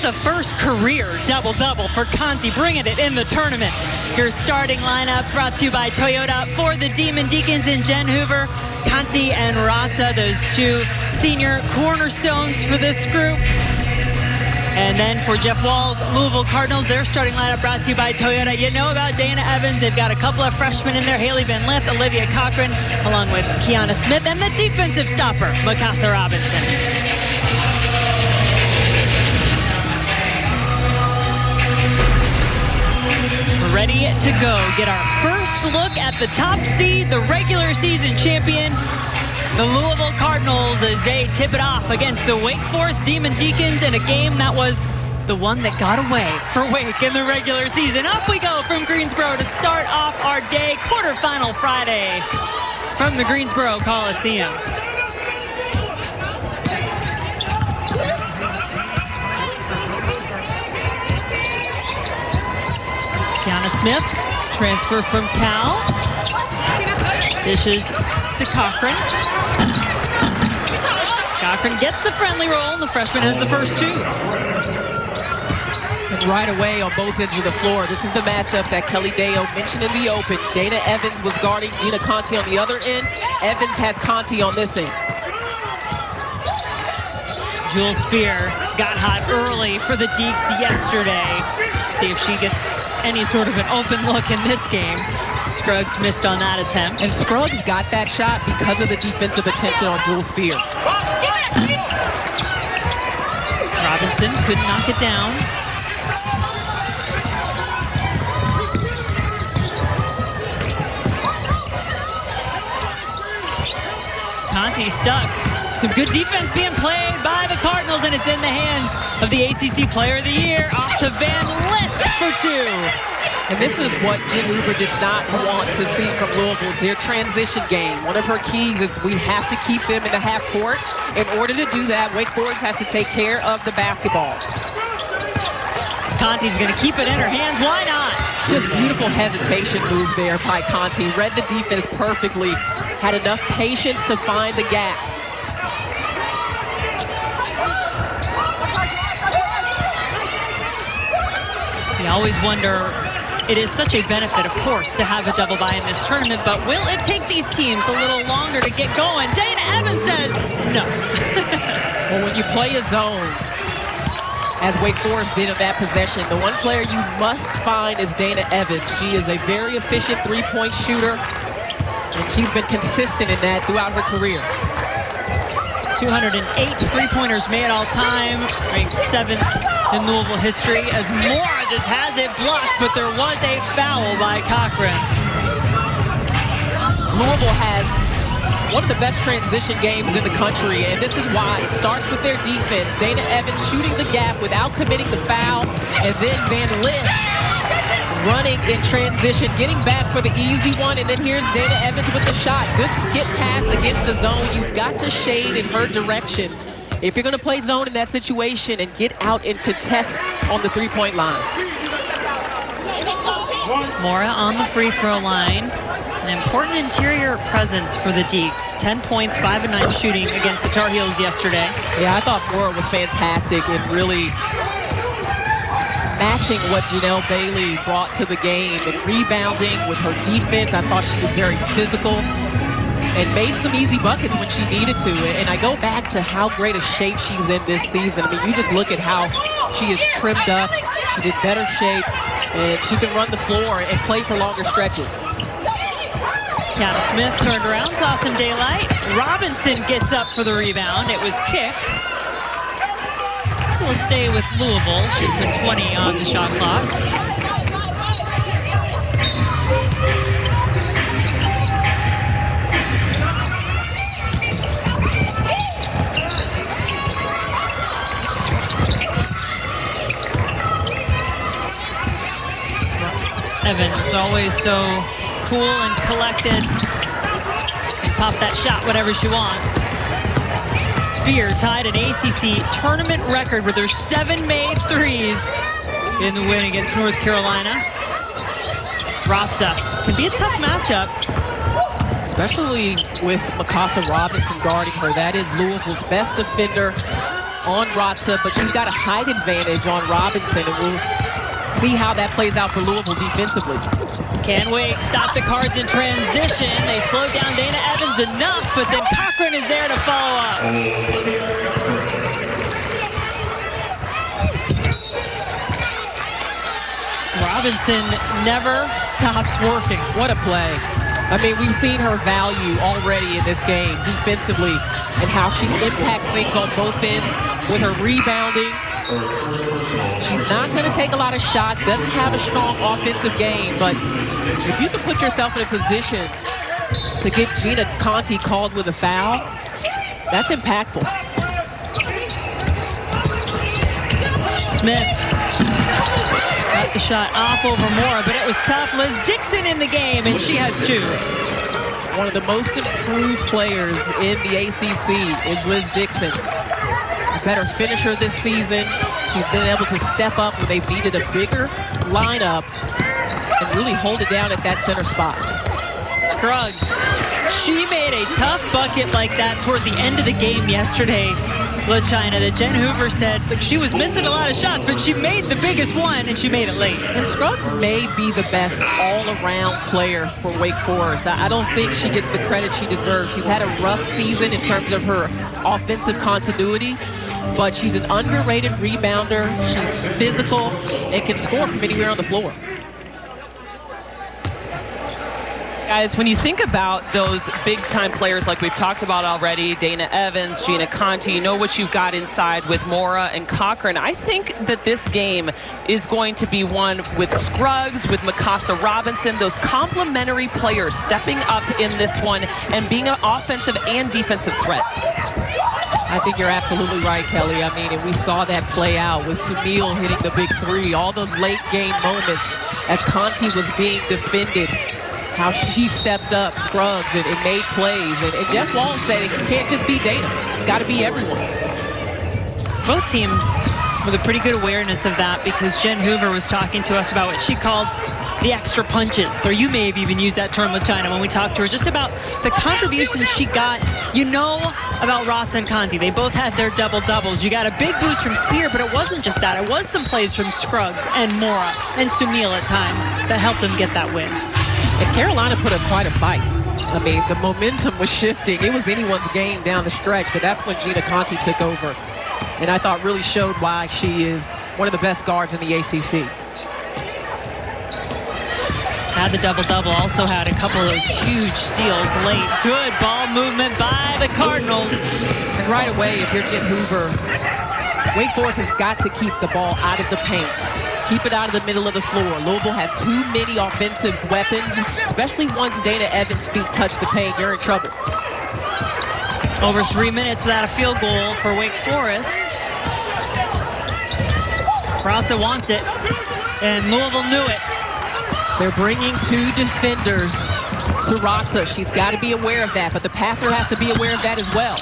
the first career double-double for Conti, bringing it in the tournament. Your starting lineup brought to you by Toyota for the Demon Deacons in Jen Hoover, Conti and Rata, those two senior cornerstones for this group. And then for Jeff Wall's Louisville Cardinals, their starting lineup brought to you by Toyota. You know about Dana Evans. They've got a couple of freshmen in there, Haley Van Lith, Olivia Cochran, along with Kiana Smith, and the defensive stopper, Mikasa Robinson. We're ready to go. Get our first look at the top seed, the regular season champion, the Louisville Cardinals, as they tip it off against the Wake Forest Demon Deacons in a game that was the one that got away for Wake in the regular season. Up we go from Greensboro to start off our day, quarterfinal Friday from the Greensboro Coliseum. Kiana Smith, transfer from Cal. Dishes to Cochran. Cochran gets the friendly roll, and the freshman has the first two. And right away on both ends of the floor, this is the matchup that Kelly Deo mentioned in the open. Dana Evans was guarding Gina Conti on the other end. Evans has Conti on this end. Jewel Spear got hot early for the Deeks yesterday. See if she gets any sort of an open look in this game. Scruggs missed on that attempt. And Scruggs got that shot because of the defensive attention on Jewel Spear. Robinson couldn't knock it down. Conti stuck. Some good defense being played by the Cardinals, and it's in the hands of the ACC Player of the Year. Off to Van Lith for two. And this is what Jen Hoover did not want to see from Louisville, their transition game. One of her keys is we have to keep them in the half court. In order to do that, Wake Forest has to take care of the basketball. Conti's going to keep it in her hands. Why not? Just beautiful hesitation move there by Conti. Read the defense perfectly. Had enough patience to find the gap. We always wonder, it is such a benefit, of course, to have a double bye in this tournament, but will it take these teams a little longer to get going? Dana Evans says no. Well, when you play a zone, as Wake Forest did in that possession, the one player you must find is Dana Evans. She is a very efficient three-point shooter, and she's been consistent in that throughout her career. 208 three-pointers made all time, ranked 7th in Louisville history, as Mora just has it blocked, but there was a foul by Cochran. Louisville has one of the best transition games in the country, and this is why. It starts with their defense. Dana Evans shooting the gap without committing the foul, and then Van Lith running in transition, getting back for the easy one, and then here's Dana Evans with the shot. Good skip pass against the zone. You've got to shade in her direction if you're going to play zone in that situation and get out and contest on the three-point line. Mora on the free throw line. An important interior presence for the Deeks. 10 points, 5 of 9 shooting against the Tar Heels yesterday. Yeah, I thought Mora was fantastic in really matching what Janelle Bailey brought to the game and rebounding with her defense. I thought she was very physical and made some easy buckets when she needed to. And I go back to how great a shape she's in this season. I mean, you just look at how she is trimmed up. She's in better shape, and she can run the floor and play for longer stretches. Kiana Smith turned around, saw some daylight. Robinson gets up for the rebound. It was kicked. It's going to stay with Louisville. Shooting for 20 on the shot clock. Evans always so cool and collected. Can pop that shot whenever she wants. Spear tied an ACC tournament record with her 7 made threes in the win against North Carolina. Rata can be a tough matchup. Especially with Mikasa Robinson guarding her. That is Louisville's best defender. on Ratza, but she's got a height advantage on Robinson, and we'll see how that plays out for Louisville defensively. Can Wake stop the Cards in transition? They slowed down Dana Evans enough, but then Cochran is there to follow up. Robinson never stops working. What a play. I mean, we've seen her value already in this game defensively and how she impacts things on both ends with her rebounding. She's not going to take a lot of shots, doesn't have a strong offensive game, but if you can put yourself in a position to get Gina Conti called with a foul, that's impactful. Smith got the shot off over Mora, but it was tough. Liz Dixon in the game, and she has 2. One of the most improved players in the ACC is Liz Dixon. A better finisher this season. She's been able to step up when they've needed a bigger lineup and really hold it down at that center spot. Scruggs, she made a tough bucket like that toward the end of the game yesterday, LaChina, that Jen Hoover said like, she was missing a lot of shots, but she made the biggest one, and she made it late. And Scruggs may be the best all-around player for Wake Forest. I don't think she gets the credit she deserves. She's had a rough season in terms of her offensive continuity, but she's an underrated rebounder. She's physical and can score from anywhere on the floor. Guys, when you think about those big-time players like we've talked about already, Dana Evans, Gina Conti, you know what you've got inside with Mora and Cochran. I think that this game is going to be one with Scruggs, with Mikasa Robinson, those complementary players stepping up in this one and being an offensive and defensive threat. I think you're absolutely right, Kelly. I mean, and we saw that play out with Sumil hitting the big 3, all the late game moments as Conti was being defended. How she stepped up, Scruggs, and made plays. And Jeff Wall said it can't just be Dana. It's got to be everyone. Both teams with a pretty good awareness of that, because Jen Hoover was talking to us about what she called the extra punches. Or you may have even used that term with China when we talked to her, just about the contributions she got. You know about Ratza and Conti. They both had their double-doubles. You got a big boost from Spear, but it wasn't just that. It was some plays from Scruggs and Mora and Sumil at times that helped them get that win. And Carolina put up quite a fight. I mean, the momentum was shifting. It was anyone's game down the stretch, but that's when Gina Conti took over. And I thought really showed why she is one of the best guards in the ACC. Had the double-double, also had a couple of those huge steals late. Good ball movement by the Cardinals. And right away, if you're Jen Hoover, Wake Forest has got to keep the ball out of the paint. Keep it out of the middle of the floor. Louisville has too many offensive weapons, especially once Dana Evans' feet touch the paint. You're in trouble. Over 3 minutes without a field goal for Wake Forest. Ratza wants it, and Louisville knew it. They're bringing 2 defenders to Ratza. She's got to be aware of that, but the passer has to be aware of that as well.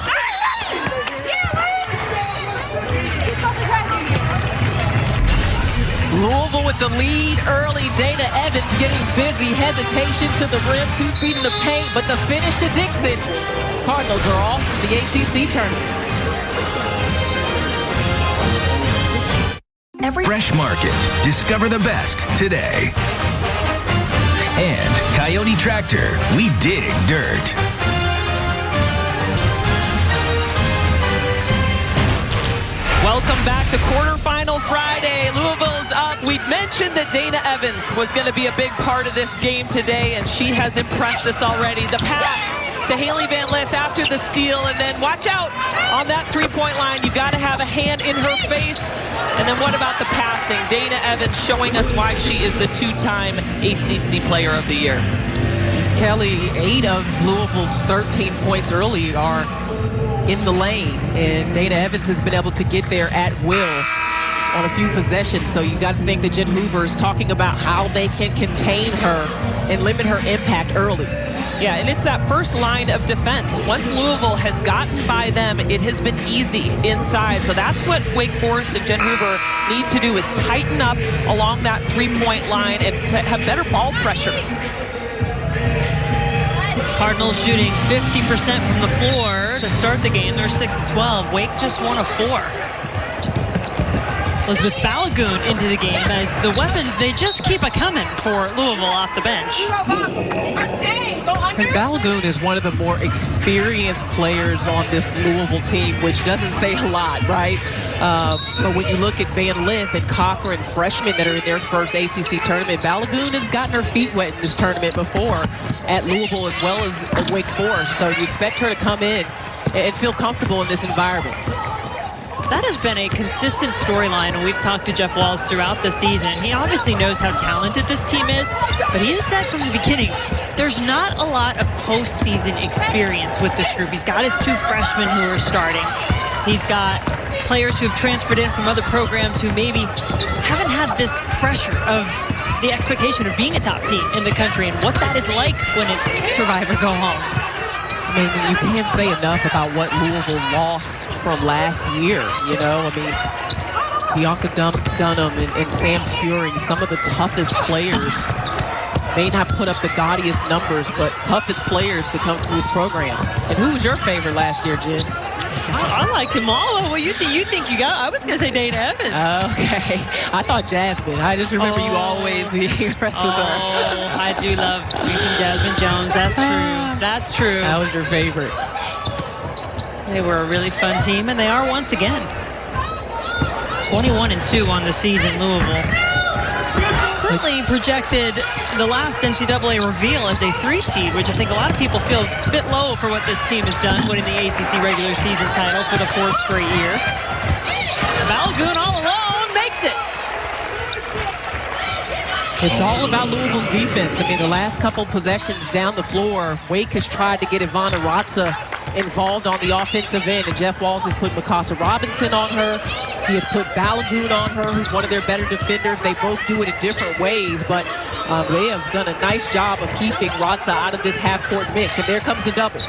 Louisville with the lead early. Dana Evans getting busy. Hesitation to the rim, 2 feet in the paint, but the finish to Dixon. Cardinals are off the ACC tournament. Fresh Market. Discover the best today. And Coyote Tractor. We dig dirt. Welcome back to Quarterfinal Friday. Louisville's up. We mentioned that Dana Evans was going to be a big part of this game today, and she has impressed us already. The pass to Haley Van Lith after the steal, and then watch out on that three-point line. You've got to have a hand in her face. And then what about the passing? Dana Evans showing us why she is the 2-time ACC Player of the Year. Kelly, 8 of Louisville's 13 points early are in the lane, and Dana Evans has been able to get there at will on a few possessions. So you got to think that Jen Hoover is talking about how they can contain her and limit her impact early. Yeah, and it's that first line of defense. Once Louisville has gotten by them, it has been easy inside. So that's what Wake Forest and Jen Hoover need to do, is tighten up along that three-point line and have better ball pressure. Cardinals shooting 50% from the floor to start the game. They're 6 of 12. Wake just 1 of 4. Elizabeth Balagoon into the game as the weapons, they just keep a coming for Louisville off the bench. And Balagoon is one of the more experienced players on this Louisville team, which doesn't say a lot, right? But when you look at Van Lith and Cochran, freshmen that are in their first ACC tournament, Balagoon has gotten her feet wet in this tournament before at Louisville as well as at Wake Forest. So you expect her to come in and feel comfortable in this environment. That has been a consistent storyline, and we've talked to Jeff Walz throughout the season. He obviously knows how talented this team is, but he has said from the beginning, there's not a lot of postseason experience with this group. He's got his 2 freshmen who are starting. He's got players who have transferred in from other programs who maybe haven't had this pressure of the expectation of being a top team in the country and what that is like when it's survive or go home. I mean, you can't say enough about what Louisville lost from last year, you know? I mean, Bianca Dunham and Sam Fury, some of the toughest players, may not put up the gaudiest numbers, but toughest players to come through this program. And who was your favorite last year, Jen? I liked them all. What do you think you got? I was going to say Dana Evans. Okay. I thought Jasmine. I just remember you always being impressed with her. Oh, I do love me some Jasmine Jones. That's true. That's true. That was your favorite. They were a really fun team, and they are once again. 21-2 on the season, Louisville. Currently projected the last NCAA reveal as a 3 seed, which I think a lot of people feel is a bit low for what this team has done, winning the ACC regular season title for the 4th straight year. Balagoon all alone makes it. It's all about Louisville's defense. I mean, the last couple possessions down the floor, Wake has tried to get Ivana Ratza involved on the offensive end, and Jeff Walz has put Mikasa Robinson on her. He has put Balagoon on her, who's one of their better defenders. They both do it in different ways, but they have done a nice job of keeping Ratza out of this half-court mix, and there comes the double.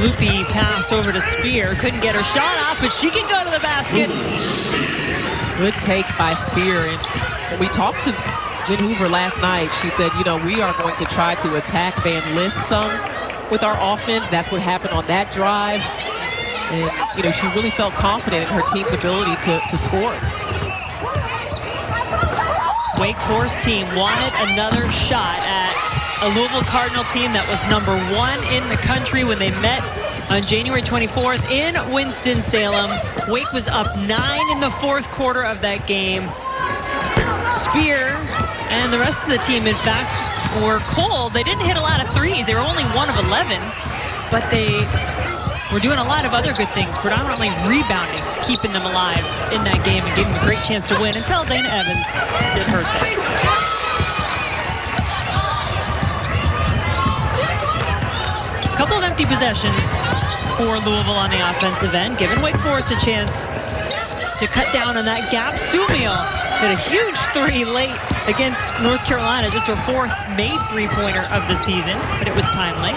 Loopy pass over to Spear. Couldn't get her shot off, but she can go to the basket. Good take by Spear, and when we talked to Jen Hoover last night, she said, you know, we are going to try to attack Van Lith some with our offense. That's what happened on that drive. And, you know, she really felt confident in her team's ability to score. Wake Forest team wanted another shot at a Louisville Cardinal team that was #1 in the country when they met on January 24th in Winston-Salem. Wake was up 9 in the 4th quarter of that game. Spear and the rest of the team, in fact, were cold. They didn't hit a lot of threes. They were only 1 of 11, but they were doing a lot of other good things, predominantly rebounding, keeping them alive in that game and giving them a great chance to win until Dana Evans did her thing. A couple of empty possessions for Louisville on the offensive end, giving Wake Forest a chance to cut down on that gap. Sumiel hit a huge 3 late against North Carolina, just her 4th made 3-pointer of the season, but it was timely.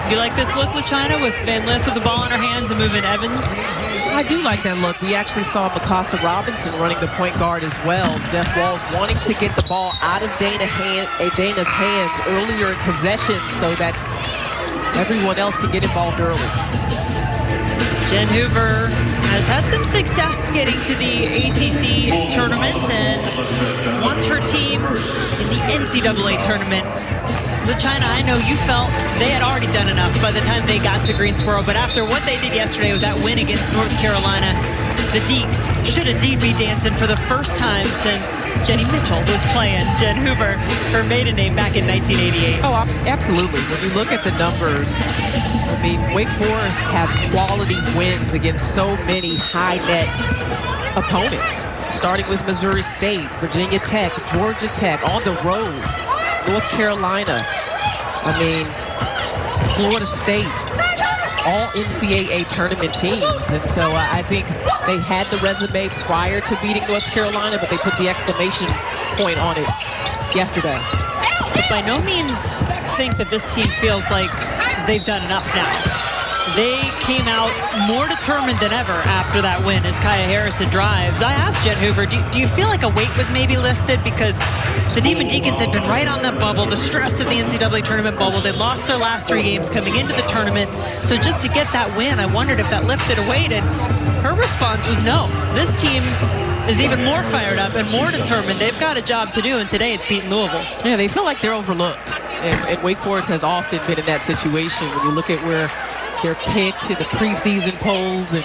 You like this look, LaChina, with Van Lith with the ball in her hands and moving Evans? I do like that look. We actually saw Mikasa Robinson running the point guard as well. Jeff Walz wanting to get the ball out of Dana's hands earlier in possession so that everyone else can get involved early. Jen Hoover has had some success getting to the ACC tournament and wants her team in the NCAA tournament. LaChina, I know you felt they had already done enough by the time they got to Greensboro, but after what they did yesterday with that win against North Carolina, the Deeks should indeed be dancing for the first time since Jenny Mitchell was playing Jen Hoover, her maiden name, back in 1988. Oh, absolutely. When you look at the numbers, I mean, Wake Forest has quality wins against so many high-net opponents, starting with Missouri State, Virginia Tech, Georgia Tech, on the road, North Carolina, I mean, Florida State, all NCAA tournament teams. And so I think they had the resume prior to beating North Carolina, but they put the exclamation point on it yesterday. But by no means think that this team feels like they've done enough now. they came out more determined than ever after that win as Kaya Harrison drives. I asked Jen Hoover, do you feel like a weight was maybe lifted? Because the Demon Deacons had been right on that bubble, the stress of the NCAA tournament bubble. They lost their last 3 games coming into the tournament. So just to get that win, I wondered if that lifted a weight. And her response was no. This team is even more fired up and more determined. They've got a job to do, and today it's beating Louisville. Yeah, they feel like they're overlooked. And Wake Forest has often been in that situation when you look at where they're picked in the preseason polls, and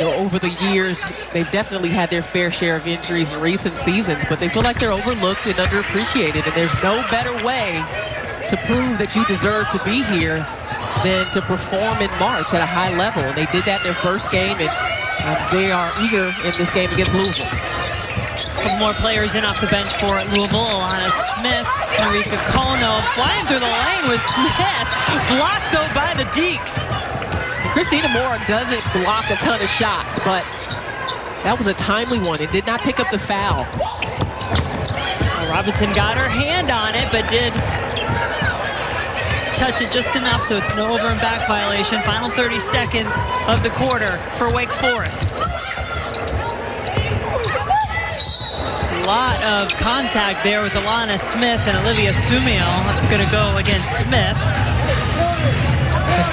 over the years they've definitely had their fair share of injuries in recent seasons, but they feel like they're overlooked and underappreciated, and there's no better way to prove that you deserve to be here than to perform in March at a high level. And they did that in their first game, and they are eager in this game against Louisville. A couple more players in off the bench for Louisville. Alana Smith, Marika Kono flying through the lane with Smith. Blocked though by the Deeks. Christina Moore doesn't block a ton of shots, but that was a timely one. It did not pick up the foul. Robinson got her hand on it, but did touch it just enough, so it's an over and back violation. Final 30 seconds of the quarter for Wake Forest. A lot of contact there with Alana Smith and Olivia Sumiel. That's going to go against Smith.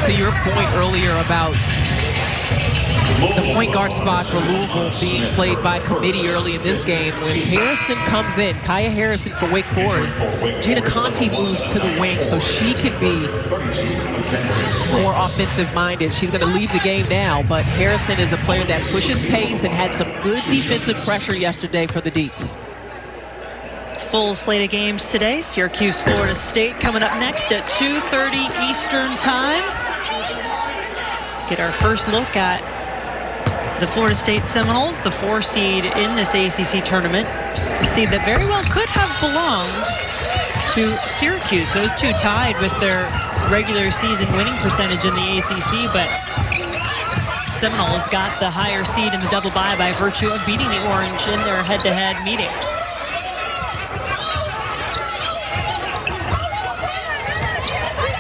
To your point earlier about the point guard spot for Louisville being played by committee early in this game, when Harrison comes in, Kaya Harrison for Wake Forest, Gina Conti moves to the wing so she can be more offensive-minded. She's going to leave the game now, but Harrison is a player that pushes pace and had some good defensive pressure yesterday for the Deeks. Full slate of games today. Syracuse, Florida State coming up next at 2:30 Eastern Time. Get our first look at the Florida State Seminoles, the 4 seed in this ACC tournament. A seed that very well could have belonged to Syracuse. Those two tied with their regular season winning percentage in the ACC, but Seminoles got the higher seed in the double bye by virtue of beating the Orange in their head-to-head meeting.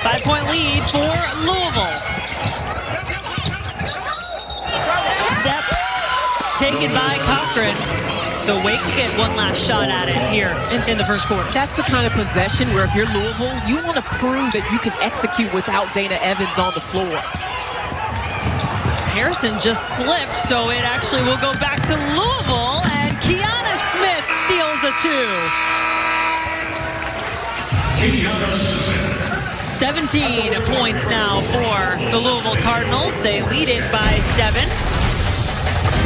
Five-point lead for Louisville. Steps taken by Cochran. So Wake will get one last shot at it here in the first quarter. That's the kind of possession where if you're Louisville, you want to prove that you can execute without Dana Evans on the floor. Harrison just slipped, so it actually will go back to Louisville, and Kiana Smith steals a 2. 17 points now for the Louisville Cardinals. They lead it by 7.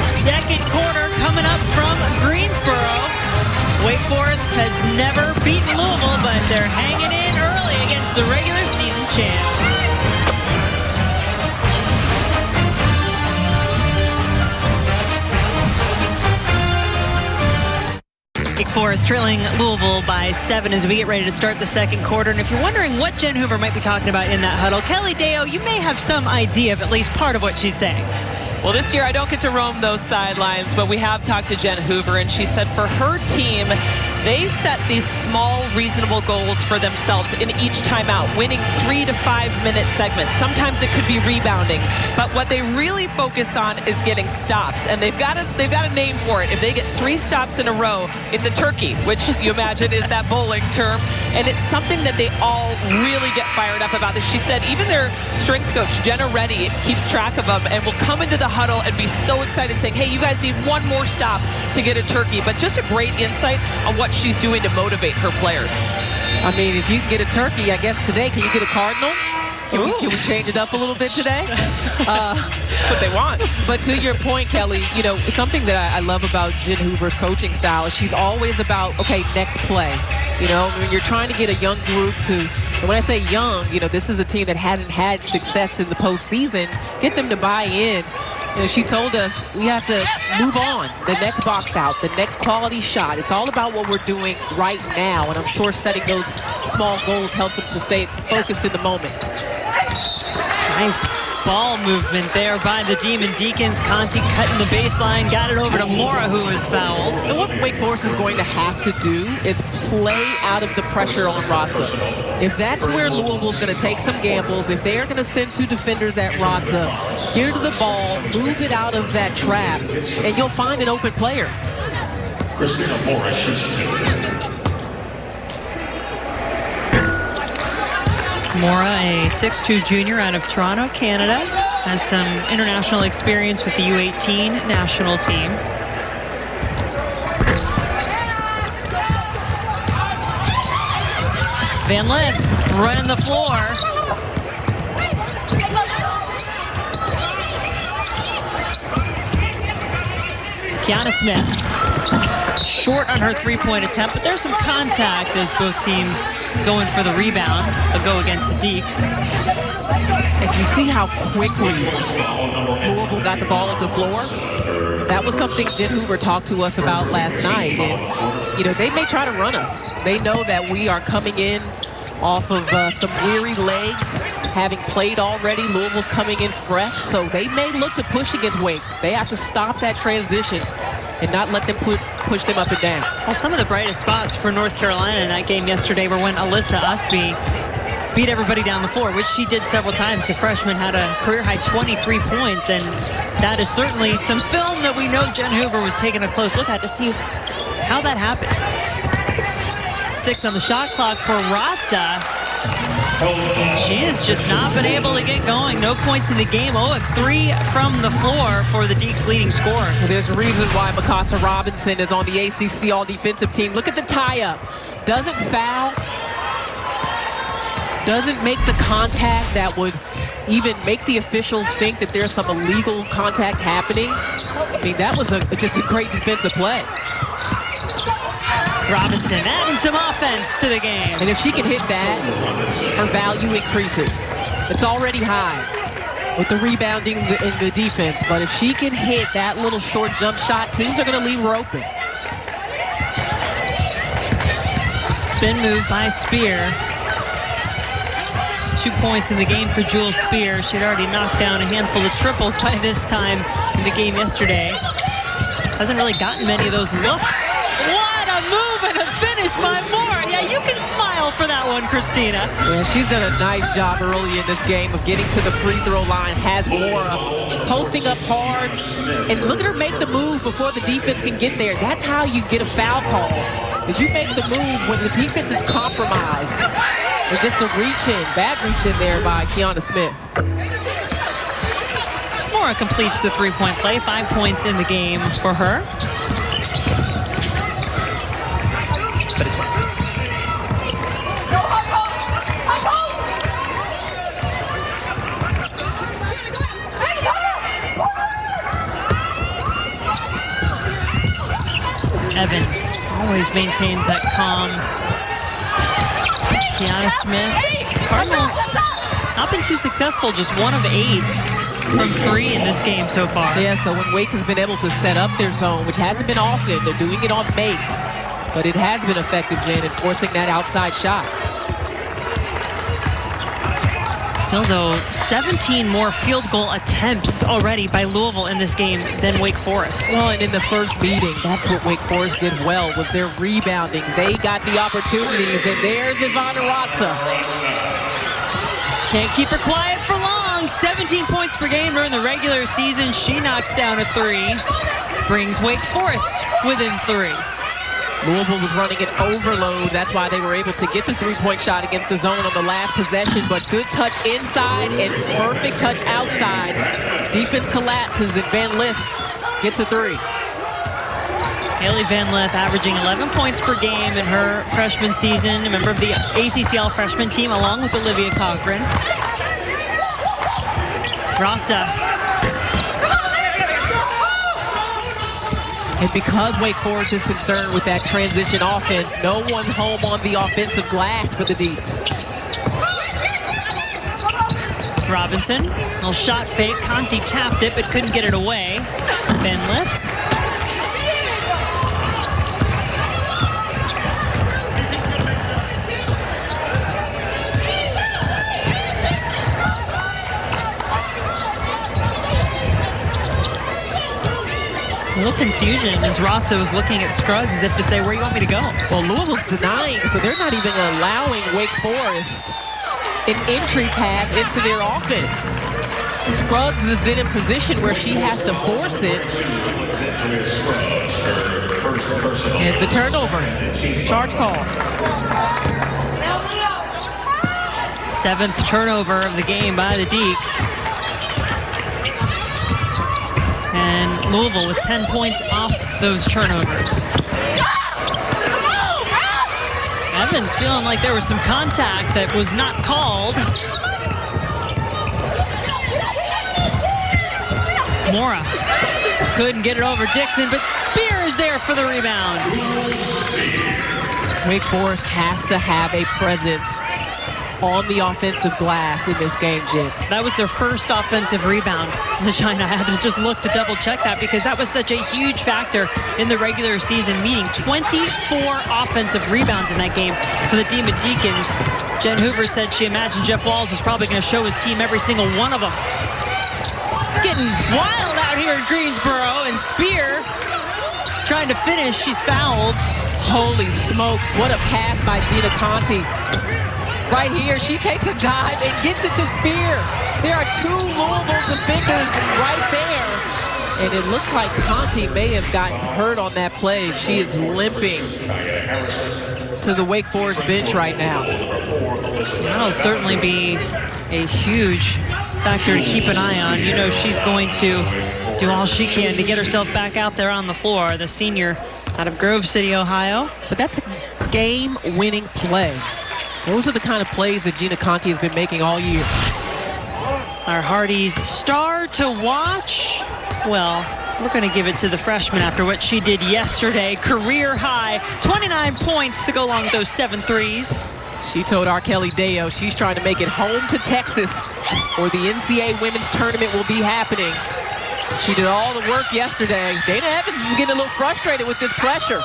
Second quarter coming up from Greensboro. Wake Forest has never beaten Louisville, but they're hanging in early against the regular season champs. Wake Forest trailing Louisville by 7 as we get ready to start the second quarter. And if you're wondering what Jen Hoover might be talking about in that huddle, Kelly Deo, you may have some idea of at least part of what she's saying. Well, this year I don't get to roam those sidelines, but we have talked to Jen Hoover, and she said for her team, they set these small, reasonable goals for themselves in each timeout, winning 3 to 5 minute segments. Sometimes it could be rebounding, but what they really focus on is getting stops, and they've got a name for it. If they get 3 stops in a row, it's a turkey, which you imagine is that bowling term, and it's something that they all really get fired up about. She said even their strength coach, Jenna Reddy, keeps track of them and will come into the huddle and be so excited saying, hey, you guys need one more stop to get a turkey. But just a great insight on what she's doing to motivate her players. I mean, if you can get a turkey, I guess today, can you get a Cardinal? Can we change it up a little bit today? What they want. But to your point, Kelly, something that I love about Jen Hoover's coaching style is she's always about, okay, next play. When you're trying to get a young group to, and when I say young, this is a team that hasn't had success in the postseason, get them to buy in. She told us we have to move on. The next box out, the next quality shot. It's all about what we're doing right now, and I'm sure setting those small goals helps them to stay focused in the moment. Nice ball movement there by the Demon Deacons. Conti cutting the baseline, got it over to Mora, who was fouled. And what Wake Forest is going to have to do is play out of the pressure on Rotza. If that's where Louisville's going to take some gambles, if they're going to send 2 defenders at Rotza, get her to the ball, move it out of that trap, and you'll find an open player. Christina Mora shoots 2. Mora, a 6'2" junior out of Toronto, Canada, has some international experience with the U18 national team. Van Lith running the floor. Kiana Smith, short on her three-point attempt, but there's some contact as both teams going for the rebound, a go against the Deeks. And you see how quickly Louisville got the ball at the floor? That was something Jen Hoover talked to us about last night. And, you know, they may try to run us. They know that we are coming in off of some weary legs, having played already. Louisville's coming in fresh, so they may look to push against Wake. They have to stop that transition and not let them push them up and down. Well, some of the brightest spots for North Carolina in that game yesterday were when Alyssa Usby beat everybody down the floor, which she did several times. The freshman had a career-high 23 points, and that is certainly some film that we know Jen Hoover was taking a close look at to see how that happened. 6 on the shot clock for Rotza. She has just not been able to get going. No points in the game. 0 of 3 from the floor for the Deeks' leading scorer. Well, there's a reason why Mikasa Robinson is on the ACC all-defensive team. Look at the tie-up. Doesn't foul. Doesn't make the contact that would even make the officials think that there's some illegal contact happening. I mean, that was just a great defensive play. Robinson adding some offense to the game. And if she can hit that, her value increases. It's already high with the rebounding and the defense. But if she can hit that little short jump shot, teams are going to leave her open. Spin move by Spear. Just 2 points in the game for Jewel Spear. She'd already knocked down a handful of triples by this time in the game yesterday. Hasn't really gotten many of those looks. What a move and a finish by Mora. Yeah, you can smile for that one, Christina. Yeah, she's done a nice job early in this game of getting to the free throw line. Has Mora posting up hard. And look at her make the move before the defense can get there. That's how you get a foul call. Is you make the move when the defense is compromised. And just a reach in, bad reach in there by Kiana Smith. Mora completes the three-point play. 5 points in the game for her. Evans always maintains that calm. Kiana Smith. Cardinals not been too successful, just 1 of 8 from 3 in this game so far. Yeah, so when Wake has been able to set up their zone, which hasn't been often, they're doing it on makes, but it has been effective, Jen, in forcing that outside shot. Still, though, 17 more field goal attempts already by Louisville in this game than Wake Forest. Well, and in the first meeting, that's what Wake Forest did well, was their rebounding. They got the opportunities, and there's Ivana Rotza. Can't keep her quiet for long. 17 points per game during the regular season. She knocks down a 3, brings Wake Forest within 3. Louisville was running an overload. That's why they were able to get the three-point shot against the zone on the last possession. But good touch inside and perfect touch outside. Defense collapses and Van Lith gets a 3. Haley Van Lith averaging 11 points per game in her freshman season. A member of the ACCL freshman team along with Olivia Cochran. Rotza. And because Wake Forest is concerned with that transition offense, no one's home on the offensive glass for the Deeks. Robinson, little shot fake. Conti tapped it but couldn't get it away. Van Lith. little confusion as Ratza was looking at Scruggs as if to say, where do you want me to go? Well, Louisville's denying, so they're not even allowing Wake Forest an entry pass into their offense. Scruggs is then in position where she has to force it. And the turnover, charge call. 7th turnover of the game by the Deeks. And Louisville with 10 points off those turnovers. Evans feeling like there was some contact that was not called. Mora couldn't get it over Dixon, but Spear is there for the rebound. Wake Forest has to have a presence on the offensive glass in this game, Jen. That was their first offensive rebound. China had to just look to double check that because that was such a huge factor in the regular season meeting. 24 offensive rebounds in that game for the Demon Deacons. Jen Hoover said she imagined Jeff Walls was probably going to show his team every single one of them. It's getting wild out here in Greensboro, and Spear trying to finish. She's fouled. Holy smokes, what a pass by Gina Conti. Right here, she takes a dive and gets it to Spear. There are 2 Louisville defenders right there. And it looks like Conti may have gotten hurt on that play. She is limping to the Wake Forest bench right now. That'll certainly be a huge factor to keep an eye on. You know she's going to do all she can to get herself back out there on the floor. The senior out of Grove City, Ohio. But that's a game-winning play. Those are the kind of plays that Gina Conti has been making all year. Our Hardy's star to watch. Well, we're going to give it to the freshman after what she did yesterday. Career high, 29 points to go along with those 7 threes. She told R. Kelly Deo she's trying to make it home to Texas, or the NCAA Women's Tournament will be happening. She did all the work yesterday. Dana Evans is getting a little frustrated with this pressure.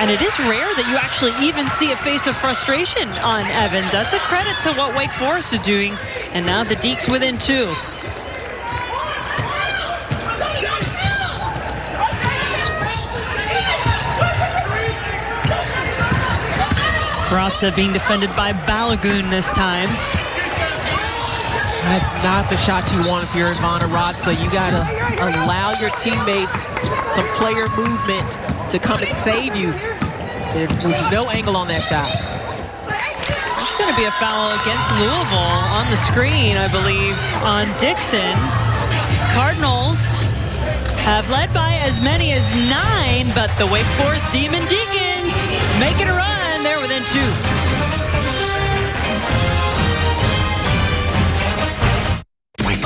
And it is rare that you actually even see a face of frustration on Evans. That's a credit to what Wake Forest is doing. And now the Deeks within 2. Ratza being defended by Balagoon this time. That's not the shot you want if you're Ivana Ratza. You gotta allow your teammates some player movement to come and save you. There was no angle on that shot. It's going to be a foul against Louisville on the screen, I believe, on Dixon. Cardinals have led by as many as 9, but the Wake Forest Demon Deacons making a run. They're within 2.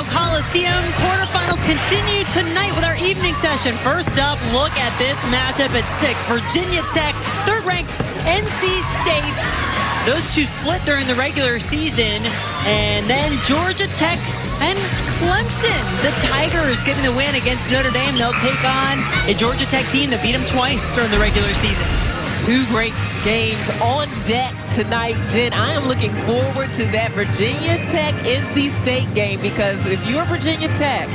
Coliseum quarterfinals continue tonight with our evening session. First up, look at this matchup at 6. Virginia Tech, 3rd-ranked NC State. Those two split during the regular season. And then Georgia Tech and Clemson. The Tigers getting the win against Notre Dame. They'll take on a Georgia Tech team that beat them twice during the regular season. 2 great games on deck tonight, Jen. I am looking forward to that Virginia Tech NC State game, because if you're Virginia Tech,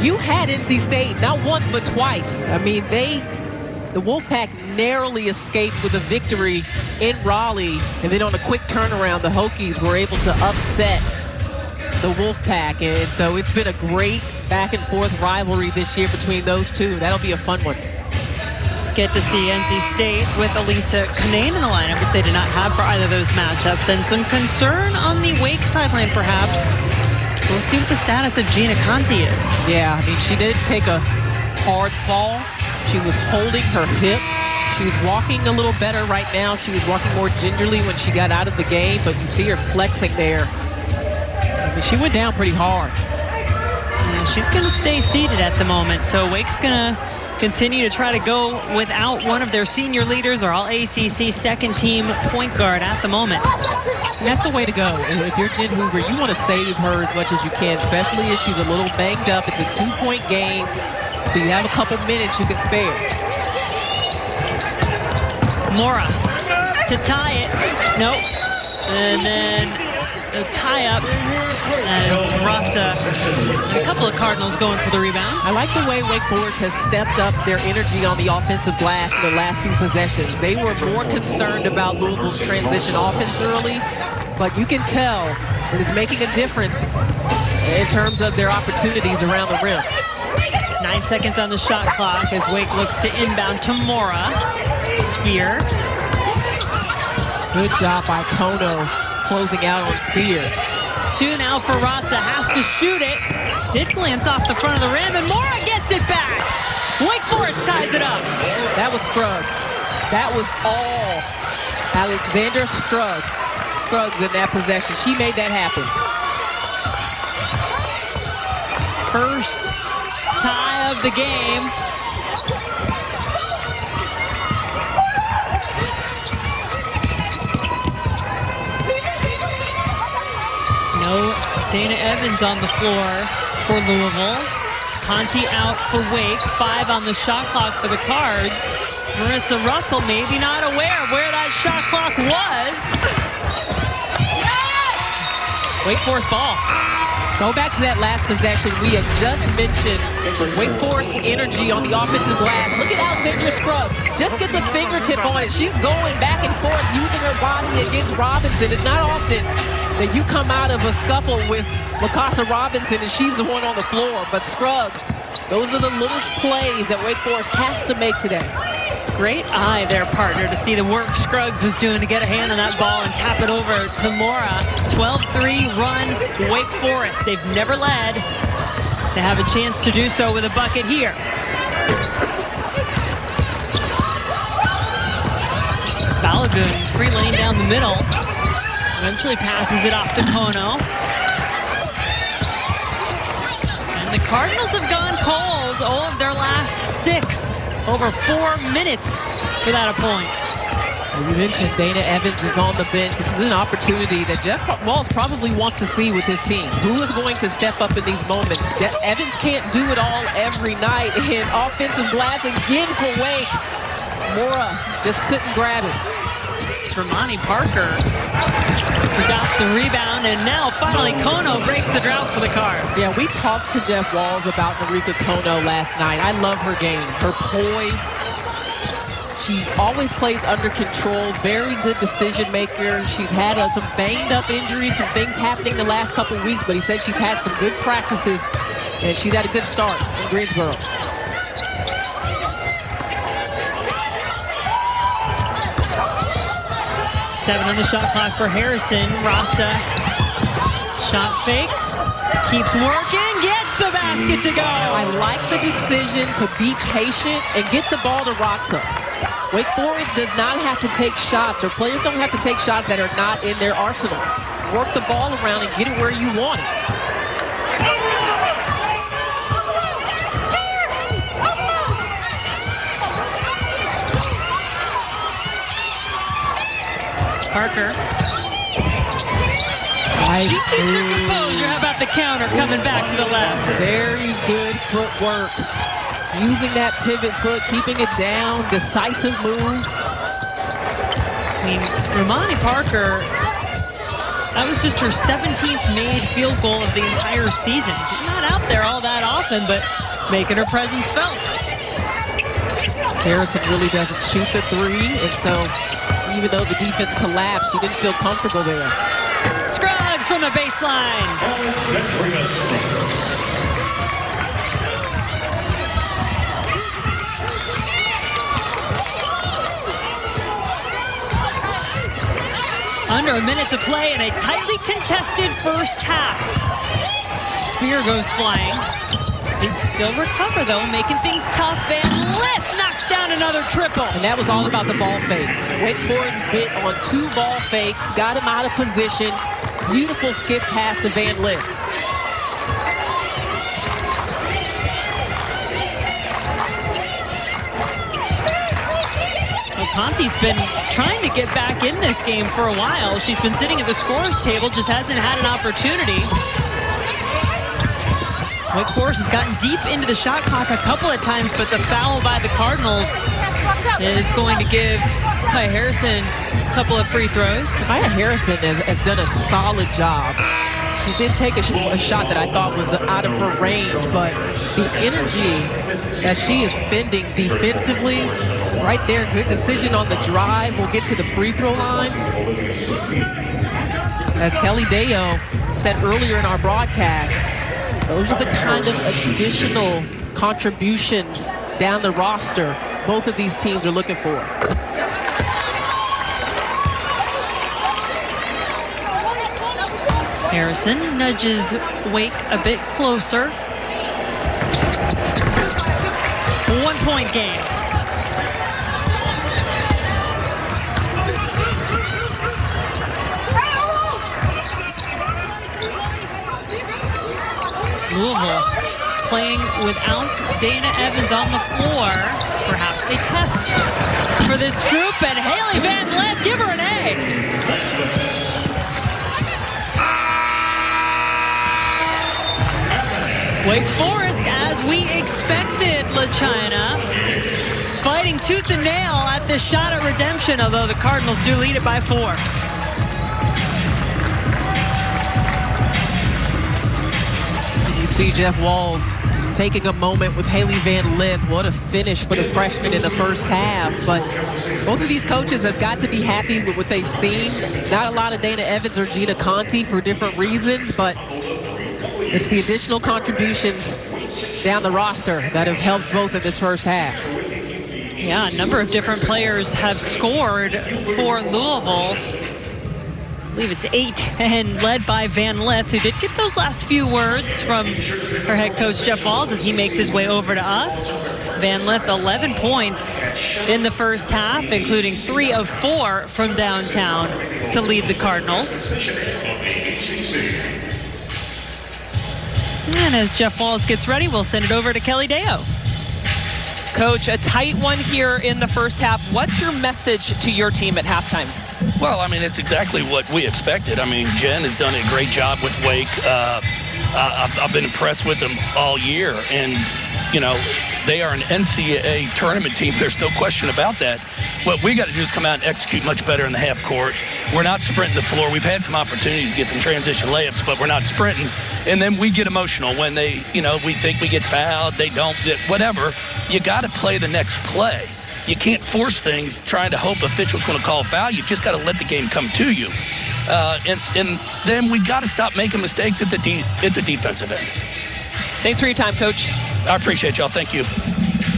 you had NC State not once but twice. I mean, the Wolfpack narrowly escaped with a victory in Raleigh, and then on a quick turnaround, the Hokies were able to upset the Wolfpack. And so it's been a great back and forth rivalry this year between those two. That'll be a fun one. Get to see NC State with Elisa Canane in the lineup, which they did not have for either of those matchups, and some concern on the Wake sideline, perhaps. We'll see what the status of Gina Conti is. Yeah, I mean, she did take a hard fall. She was holding her hip. She was walking a little better right now. She was walking more gingerly when she got out of the game, but you see her flexing there. I mean, she went down pretty hard. Yeah, she's going to stay seated at the moment, so Wake's going to continue to try to go without one of their senior leaders, or All-ACC second-team point guard at the moment. And that's the way to go. If you're Jen Hoover, you want to save her as much as you can, especially if she's a little banged up. It's a 2-point game, so you have a couple minutes you can spare. Mora to tie it. Nope. And then The tie-up as Ratza and a couple of Cardinals going for the rebound. I like the way Wake Forest has stepped up their energy on the offensive glass in the last few possessions. They were more concerned about Louisville's transition offense early, but you can tell that it's making a difference in terms of their opportunities around the rim. 9 seconds on the shot clock as Wake looks to inbound to Mora. Spear. Good job by Kono closing out on Spear. 2 now for Ratza, has to shoot it. Did glance off the front of the rim, and Mora gets it back. Wake Forest ties it up. That was Scruggs. That was all Alexandra Scruggs in that possession. She made that happen. First tie of the game. No Dana Evans on the floor for Louisville. Conti out for Wake. 5 on the shot clock for the Cards. Marissa Russell maybe not aware of where that shot clock was. Wake Forest ball. Go back to that last possession. We have just mentioned Wake Forest energy on the offensive glass. Look at Alexandra Scruggs. Just gets a fingertip on it. She's going back and forth using her body against Robinson. It's not often that you come out of a scuffle with Lakasa Robinson and she's the one on the floor. But Scruggs, those are the little plays that Wake Forest has to make today. Great eye there, partner, to see the work Scruggs was doing to get a hand on that ball and tap it over to Mora. 12-3 run, Wake Forest. They've never led. They have a chance to do so with a bucket here. Balogun, free lane down the middle. Eventually passes it off to Kono. And the Cardinals have gone cold all of their last 6. Over 4 minutes without a point. You mentioned Dana Evans is on the bench. This is an opportunity that Jeff Walz probably wants to see with his team. Who is going to step up in these moments? Evans can't do it all every night. And offensive glass again for Wake. Mora just couldn't grab it. Tremonti Parker got the rebound, and now finally Kono breaks the drought for the Cards. Yeah, we talked to Jeff Walz about Marika Kono last night. I love her game, her poise. She always plays under control, very good decision maker. She's had some banged up injuries, some things happening the last couple of weeks, but he said she's had some good practices and she's had a good start in Greensboro. Seven on the shot clock for Harrison. Ratza, shot fake, keeps working, gets the basket to go. I like the decision to be patient and get the ball to Ratza. Wake Forest does not have to take shots, or players don't have to take shots that are not in their arsenal. Work the ball around and get it where you want it. Parker. She keeps her composure. How about the counter coming back to the left? Very good footwork. Using that pivot foot, keeping it down, decisive move. I mean, Romani Parker, that was just her 17th made field goal of the entire season. She's not out there all that often, but making her presence felt. Harrison really doesn't shoot the three, and so even though the defense collapsed, she didn't feel comfortable there. Scruggs from the baseline. Under a minute to play in a tightly contested first half. Spear goes flying. Big still recover though, making things tough, and Litt knocks down another triple. And that was all about the ball fake. Wake Forest bit on 2 ball fakes, got him out of position. Beautiful skip pass to Van Litt. So Conti's been trying to get back in this game for a while. She's been sitting at the scorer's table, just hasn't had an opportunity. Wake Forest has gotten deep into the shot clock a couple of times, but the foul by the Cardinals is going to give Kaya Harrison a couple of free throws. Kaya Harrison has done a solid job. She did take a shot that I thought was out of her range, but the energy that she is spending defensively, right there, good decision on the drive. We'll get to the free throw line. As Kelly Deo said earlier in our broadcast, those are the kind of additional contributions down the roster both of these teams are looking for. Harrison nudges Wake a bit closer. 1-point game. Louisville playing without Dana Evans on the floor. Perhaps a test for this group, and Haley Van Lent, give her an A. Wake Forest, as we expected, LaChina, fighting tooth and nail at this shot at redemption, although the Cardinals do lead it by 4. You see Jeff Walls taking a moment with Haley Van Lith. What a finish for the freshman in the first half. But both of these coaches have got to be happy with what they've seen. Not a lot of Dana Evans or Gina Conti for different reasons, but it's the additional contributions down the roster that have helped both in this first half. Yeah, a number of different players have scored for Louisville. I believe it's 8, and led by Van Lith, who did get those last few words from her head coach, Jeff Walls, as he makes his way over to us. Van Lith, 11 points in the first half, including 3 of 4 from downtown to lead the Cardinals. And as Jeff Walls gets ready, we'll send it over to Kelly Deo. Coach, a tight one here in the first half. What's your message to your team at halftime? Well, I mean, it's exactly what we expected. I mean, Jen has done a great job with Wake. I've been impressed with them all year. And, you know, they are an NCAA tournament team. There's no question about that. What we got to do is come out and execute much better in the half court. We're not sprinting the floor. We've had some opportunities to get some transition layups, but we're not sprinting. And then we get emotional when they, you know, we think we get fouled. They don't, whatever. You got to play the next play. You can't force things trying to hope officials going to call a foul. You just got to let the game come to you. And then we got to stop making mistakes at the defensive end. Thanks for your time, Coach. I appreciate y'all. Thank you.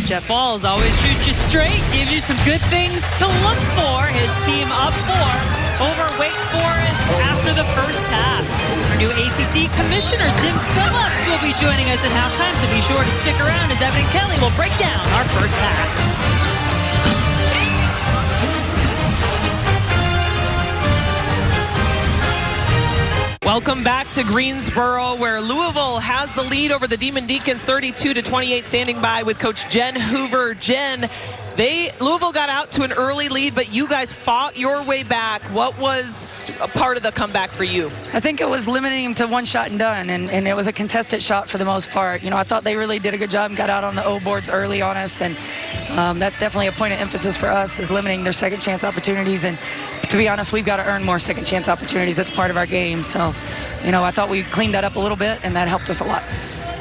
Jeff Walls always shoots you straight, gives you some good things to look for. His team up 4 over Wake Forest after the first half. Our new ACC Commissioner, Jim Phillips, will be joining us at halftime, so be sure to stick around as Evan and Kelly will break down our first half. Welcome back to Greensboro, where Louisville has the lead over the Demon Deacons 32-28, standing by with Coach Jen Hoover. Jen, Louisville got out to an early lead, but you guys fought your way back. What was a part of the comeback for you? I think it was limiting them to one shot and done, and it was a contested shot for the most part. You know, I thought they really did a good job and got out on the O boards early on us, and that's definitely a point of emphasis for us, is limiting their second chance opportunities. And to be honest, we've got to earn more second chance opportunities. That's part of our game. So, you know, I thought we cleaned that up a little bit, and that helped us a lot.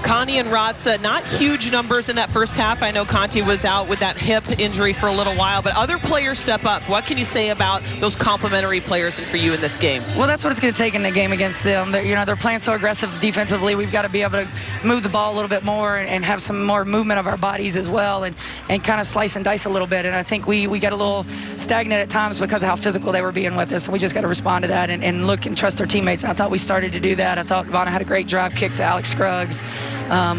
Connie and Ratza, not huge numbers in that first half. I know Conti was out with that hip injury for a little while, but other players step up. What can you say about those complementary players and for you in this game? Well, that's what it's going to take in the game against them. They're playing so aggressive defensively. We've got to be able to move the ball a little bit more and have some more movement of our bodies as well, and kind of slice and dice a little bit. And I think we got a little stagnant at times because of how physical they were being with us. And we just got to respond to that and look and trust our teammates. And I thought we started to do that. I thought Vanna had a great drive kick to Alex Scruggs.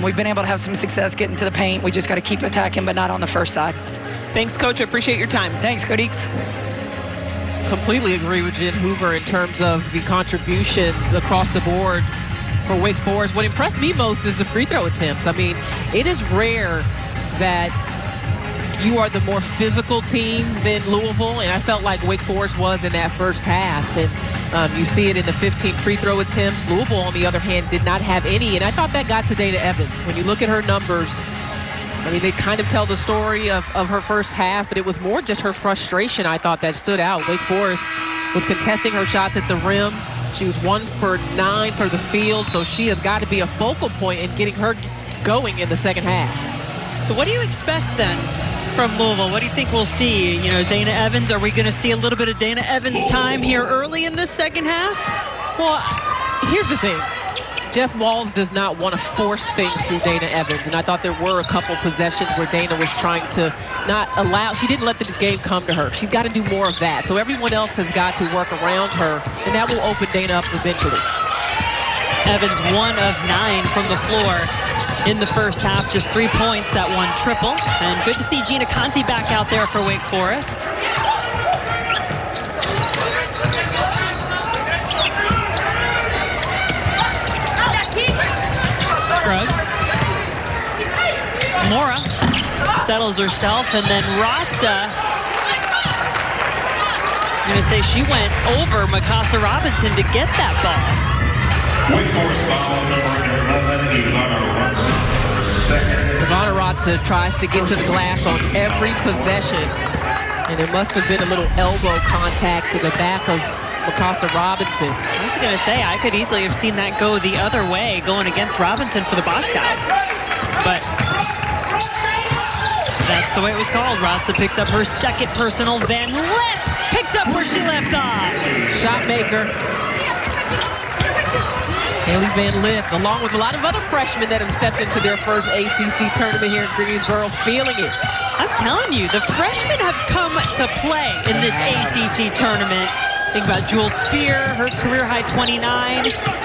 We've been able to have some success getting to the paint. We just got to keep attacking, but not on the first side. Thanks, Coach. I appreciate your time. Thanks, Go Deeks. Completely agree with Jen Hoover in terms of the contributions across the board for Wake Forest. What impressed me most is the free throw attempts. I mean, it is rare that you are the more physical team than Louisville, and I felt like Wake Forest was in that first half. And you see it in the 15 free throw attempts. Louisville, on the other hand, did not have any, and I thought that got to Dana Evans. When you look at her numbers, I mean, they kind of tell the story of her first half, but it was more just her frustration, I thought, that stood out. Wake Forest was contesting her shots at the rim. She was 1 for 9 for the field, so she has got to be a focal point in getting her going in the second half. So what do you expect then from Louisville? What do you think we'll see? You know, Dana Evans, are we going to see a little bit of Dana Evans time here early in the second half? Well, here's the thing. Jeff Walls does not want to force things through Dana Evans, and I thought there were a couple possessions where Dana was trying to not allow, she didn't let the game come to her. She's got to do more of that. So everyone else has got to work around her, and that will open Dana up eventually. Evans 1 of 9 from the floor in the first half, just 3 points, that one triple. And good to see Gina Conti back out there for Wake Forest. Scruggs. Mora settles herself, and then Ratza, I'm going to say she went over Mikasa Robinson to get that ball. Wake Forest foul number 11, Ivana Ratza tries to get to the glass on every possession, and there must have been a little elbow contact to the back of Mikasa Robinson. I was going to say, I could easily have seen that go the other way, going against Robinson for the box out. But that's the way it was called. Ratza picks up her second personal. Van Lith picks up where she left off. Shot maker. Haley Van Lith, along with a lot of other freshmen that have stepped into their first ACC tournament here in Greensboro, feeling it. I'm telling you, the freshmen have come to play in this ACC tournament. Think about Jewel Spear, her career-high 29.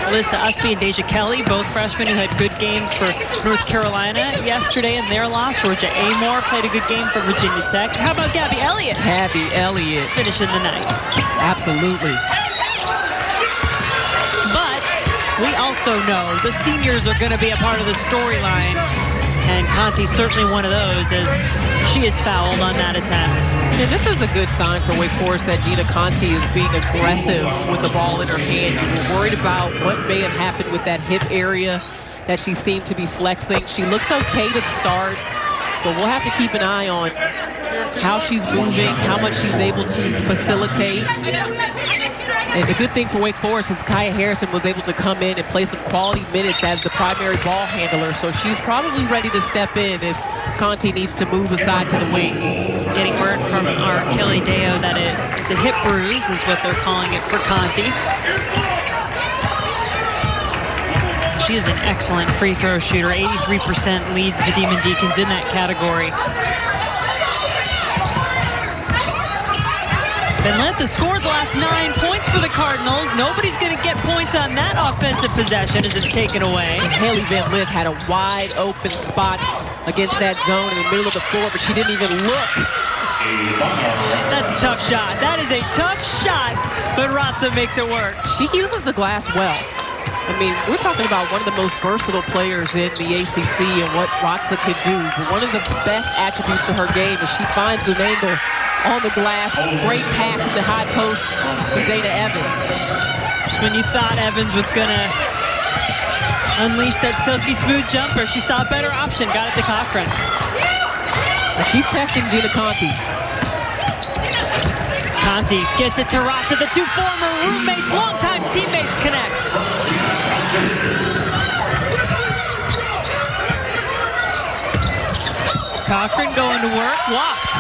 Alyssa Usby and Deja Kelly, both freshmen who had good games for North Carolina yesterday in their loss. Georgia Amore played a good game for Virginia Tech. How about Gabby Elliott? Gabby Elliott. Finishing the night. Absolutely. But we also know the seniors are going to be a part of the storyline, and Conti's certainly one of those, as she is fouled on that attempt. And this is a good sign for Wake Forest that Gina Conti is being aggressive with the ball in her hand. We're worried about what may have happened with that hip area that she seemed to be flexing. She looks okay to start, but we'll have to keep an eye on how she's moving, how much she's able to facilitate. And the good thing for Wake Forest is Kaya Harrison was able to come in and play some quality minutes as the primary ball handler, so she's probably ready to step in if Conti needs to move aside to the wing. Getting word from our Kelly Deo that it's a hip bruise is what they're calling it for Conti. She is an excellent free throw shooter. 83% leads the Demon Deacons in that category. Van Lith has scored the last 9 points for the Cardinals. Nobody's going to get points on that offensive possession as it's taken away. And Haley Van Lith had a wide open spot against that zone in the middle of the floor, but she didn't even look. That's a tough shot. That is a tough shot, but Ratza makes it work. She uses the glass well. I mean, we're talking about one of the most versatile players in the ACC and what Ratza can do. But one of the best attributes to her game is she finds an angle on the glass. Great pass with the high post from Dana Evans. Just when you thought Evans was going to unleash that silky smooth jumper, she saw a better option, got it to Cochran. And she's testing Gina Conti. Conti gets it to Ratza. The two former roommates, longtime teammates connect. Cochran going to work, blocked.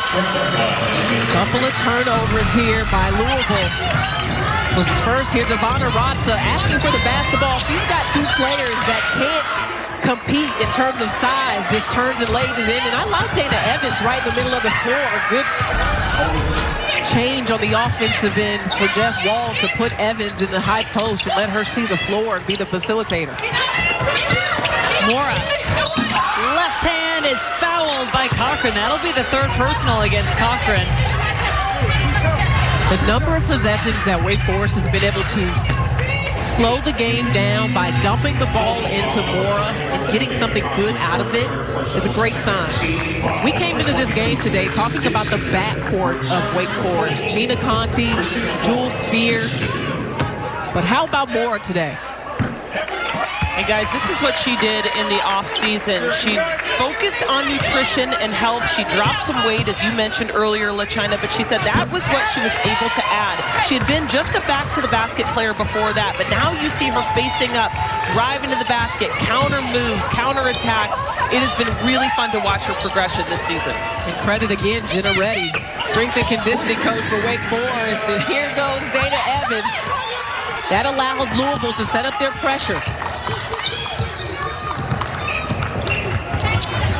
Couple of turnovers here by Louisville. But first, here's Ivana Ratza asking for the basketball. She's got two players that can't compete in terms of size, just turns and lays it in. And I like Dana Evans right in the middle of the floor. A good change on the offensive end for Jeff Walls to put Evans in the high post and let her see the floor and be the facilitator. Mora, left hand is fouled by Cochran. That'll be the third personal against Cochran. The number of possessions that Wake Forest has been able to slow the game down by dumping the ball into Mora and getting something good out of it is a great sign. We came into this game today talking about the backcourt of Wake Forest. Gina Conti, Jewel Spear. But how about Mora today? And guys, this is what she did in the off-season. She focused on nutrition and health. She dropped some weight, as you mentioned earlier, LaChina, but she said that was what she was able to add. She had been just a back-to-the-basket player before that, but now you see her facing up, driving to the basket, counter moves, counter attacks. It has been really fun to watch her progression this season. And credit again, Jenna Reddy, strength and conditioning coach for Wake Forest. And here goes Dana Evans. That allows Louisville to set up their pressure.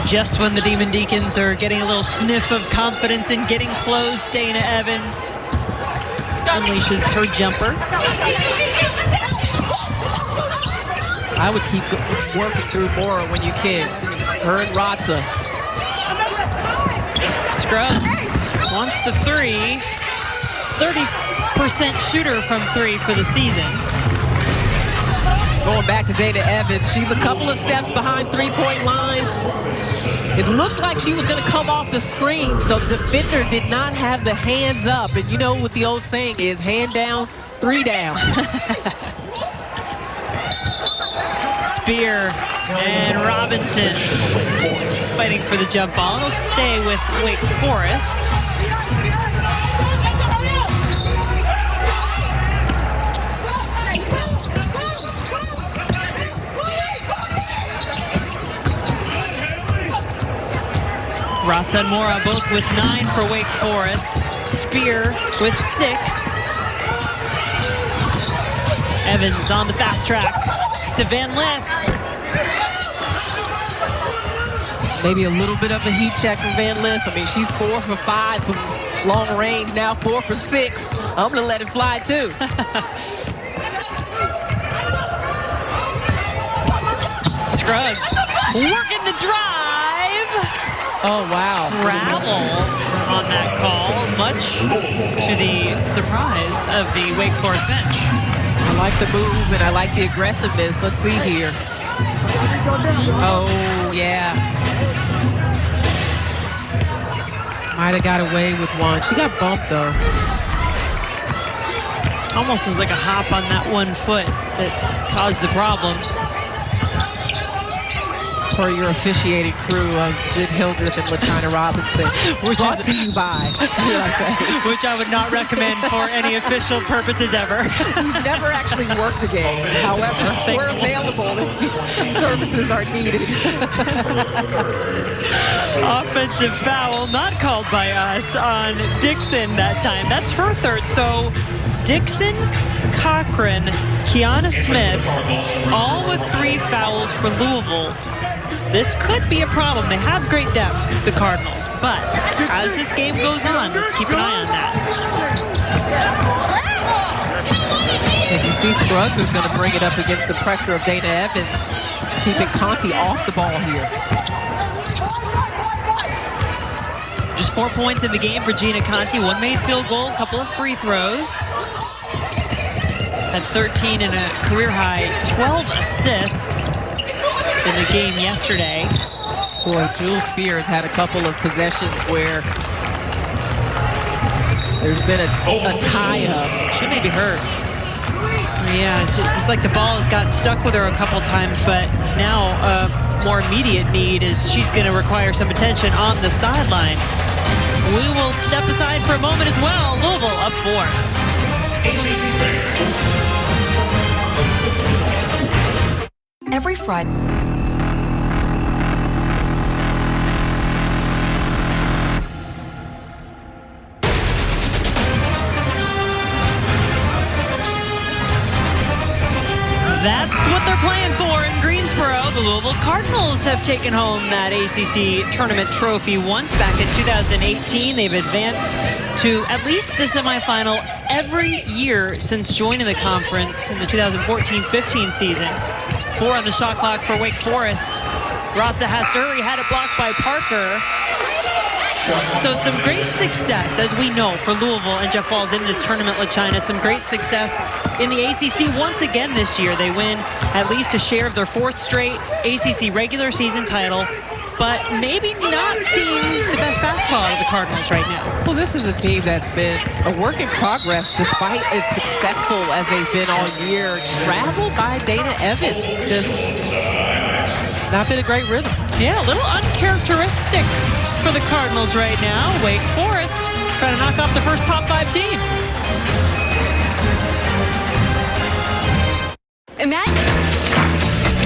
Just when the Demon Deacons are getting a little sniff of confidence and getting close, Dana Evans unleashes her jumper. I would keep working through more when you can. Her and Ratza. Scruggs wants the three. 30% shooter from three for the season. Going back to Dana Evans, she's a couple of steps behind three-point line. It looked like she was going to come off the screen, so the defender did not have the hands up. And you know what the old saying is, hand down, three down. Spear and Robinson fighting for the jump ball. It'll stay with Wake Forest. Ratza and Mora both with 9 for Wake Forest. Spear with 6. Evans on the fast track to Van Lith. Maybe a little bit of a heat check from Van Lith. I mean, she's 4 for 5 from long range, now 4 for 6. I'm gonna let it fly too. Scruggs working the drive. Oh, wow. Travel on that call, much to the surprise of the Wake Forest bench. I like the move and I like the aggressiveness. Let's see here. Oh, yeah. Might have got away with one. She got bumped, though. Almost was like a hop on that one foot that caused the problem. For your officiating crew of Jen Hildreth and LaChina Robinson. Brought to you by, which I would not recommend for any official purposes ever. We've never actually worked a game. However, we're available if services are needed. Offensive foul not called by us on Dixon that time. That's her third. So Dixon, Cochran, Kiana Smith, all with 3 fouls for Louisville. This could be a problem. They have great depth, the Cardinals, but as this game goes on, let's keep an eye on that. And you see Scruggs is going to bring it up against the pressure of Dana Evans, keeping Conti off the ball here. Just 4 points in the game for Gina Conti. 1 made field goal, a couple of free throws. Had 13 and a career high 12 assists in the game yesterday. Boy, Jules Spears had a couple of possessions where there's been a tie-up. She may be hurt. Yeah, it's like the ball has got stuck with her a couple times, but now a more immediate need is she's going to require some attention on the sideline. We will step aside for a moment as well. Louisville up 4. Every Friday. That's what they're playing for in Greensboro. The Louisville Cardinals have taken home that ACC tournament trophy once back in 2018. They've advanced to at least the semifinal every year since joining the conference in the 2014-15 season. 4 on the shot clock for Wake Forest. Ratza has to hurry, had it blocked by Parker. So some great success, as we know, for Louisville and Jeff Walz in this tournament, LaChina. Some great success in the ACC once again this year. They win at least a share of their 4th straight ACC regular season title. but maybe not seeing the best basketball out of the Cardinals right now. Well, this is a team that's been a work in progress despite as successful as they've been all year. Traveled by Dana Evans, just not been a great rhythm. Yeah, a little uncharacteristic for the Cardinals right now. Wake Forest trying to knock off the first top 5 team.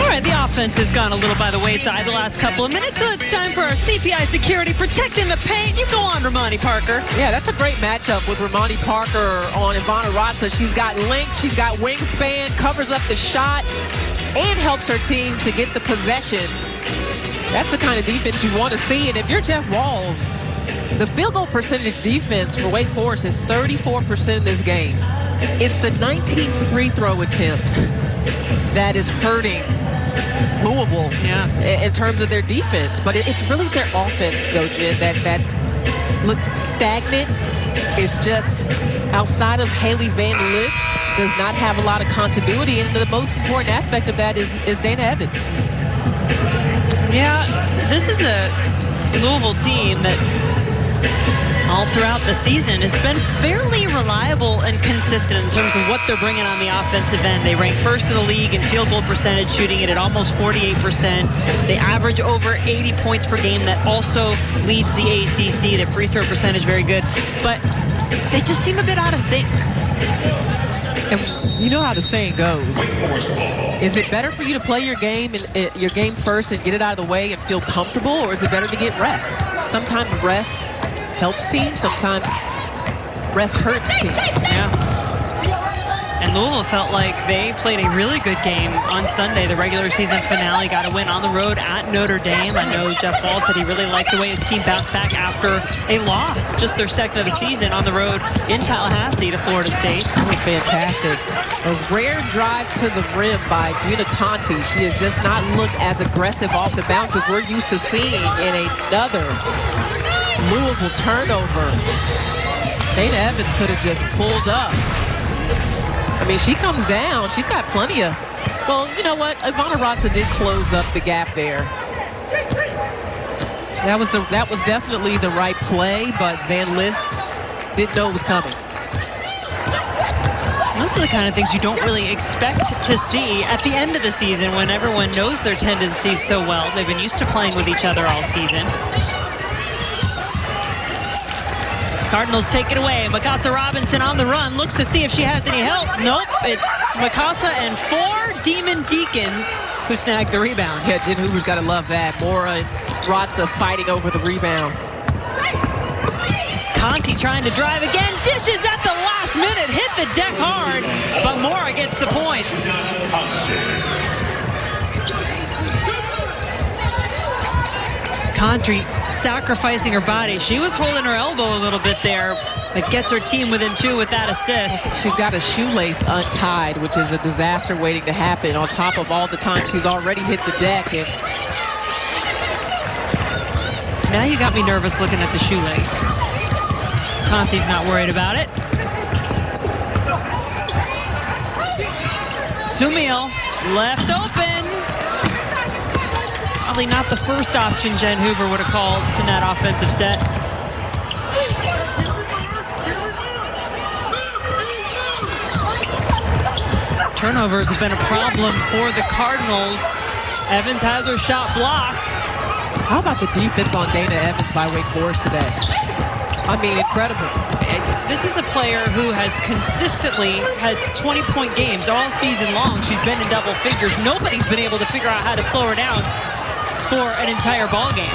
All right, the offense has gone a little by the wayside the last couple of minutes, so it's time for our CPI security protecting the paint. You go on, Ramani Parker. Yeah, that's a great matchup with Ramani Parker on Ivana Ratza. She's got length, she's got wingspan, covers up the shot, and helps her team to get the possession. That's the kind of defense you want to see. And if you're Jeff Walls, the field goal percentage defense for Wake Forest is 34% in this game. It's the 19 free throw attempts that is hurting Louisville in terms of their defense. But it's really their offense, though, Jen, that looks stagnant. It's just outside of Haley Van Lith, does not have a lot of continuity. And the most important aspect of that is Dana Evans. Yeah, this is a Louisville team that all throughout the season has been fairly reliable and consistent in terms of what they're bringing on the offensive end. They rank first in the league in field goal percentage, shooting it at almost 48%. They average over 80 points per game. That also leads the ACC. Their free throw percentage very good, but they just seem a bit out of sync. And you know how the saying goes. Is it better for you to play your game first and get it out of the way and feel comfortable, or is it better to get rest? Sometimes rest helps teams, sometimes rest hurts teams. Yeah. And Louisville felt like they played a really good game on Sunday. The regular season finale, got a win on the road at Notre Dame. I know Jeff Wall said he really liked the way his team bounced back after a loss, just their second of the season on the road in Tallahassee to Florida State. Oh, fantastic. A rare drive to the rim by Gina Conti. She has just not looked as aggressive off the bounce as we're used to seeing in another Louisville turnover. Dana Evans could have just pulled up. I mean, she comes down. She's got plenty of... Well, you know what? Ivana Ratza did close up the gap there. That was definitely the right play, but Van Lith didn't know it was coming. Those are the kind of things you don't really expect to see at the end of the season when everyone knows their tendencies so well. They've been used to playing with each other all season. Cardinals take it away. Mikasa Robinson on the run, looks to see if she has any help. Nope, it's Mikasa and 4 Demon Deacons who snagged the rebound. Yeah, Jen Hoover's got to love that. Mora Ratza fighting over the rebound. Conti trying to drive again, dishes at the last minute, hit the deck hard, but Mora gets the points. Conti sacrificing her body. She was holding her elbow a little bit there, but gets her team within 2 with that assist. She's got a shoelace untied, which is a disaster waiting to happen on top of all the time she's already hit the deck. And now you got me nervous looking at the shoelace. Conti's not worried about it. Sumil left open. Probably not the first option Jen Hoover would have called in that offensive set. Turnovers have been a problem for the Cardinals. Evans has her shot blocked. How about the defense on Dana Evans by Wake Forest today? I mean, incredible. This is a player who has consistently had 20-point games all season long. She's been in double figures. Nobody's been able to figure out how to slow her down for an entire ball game.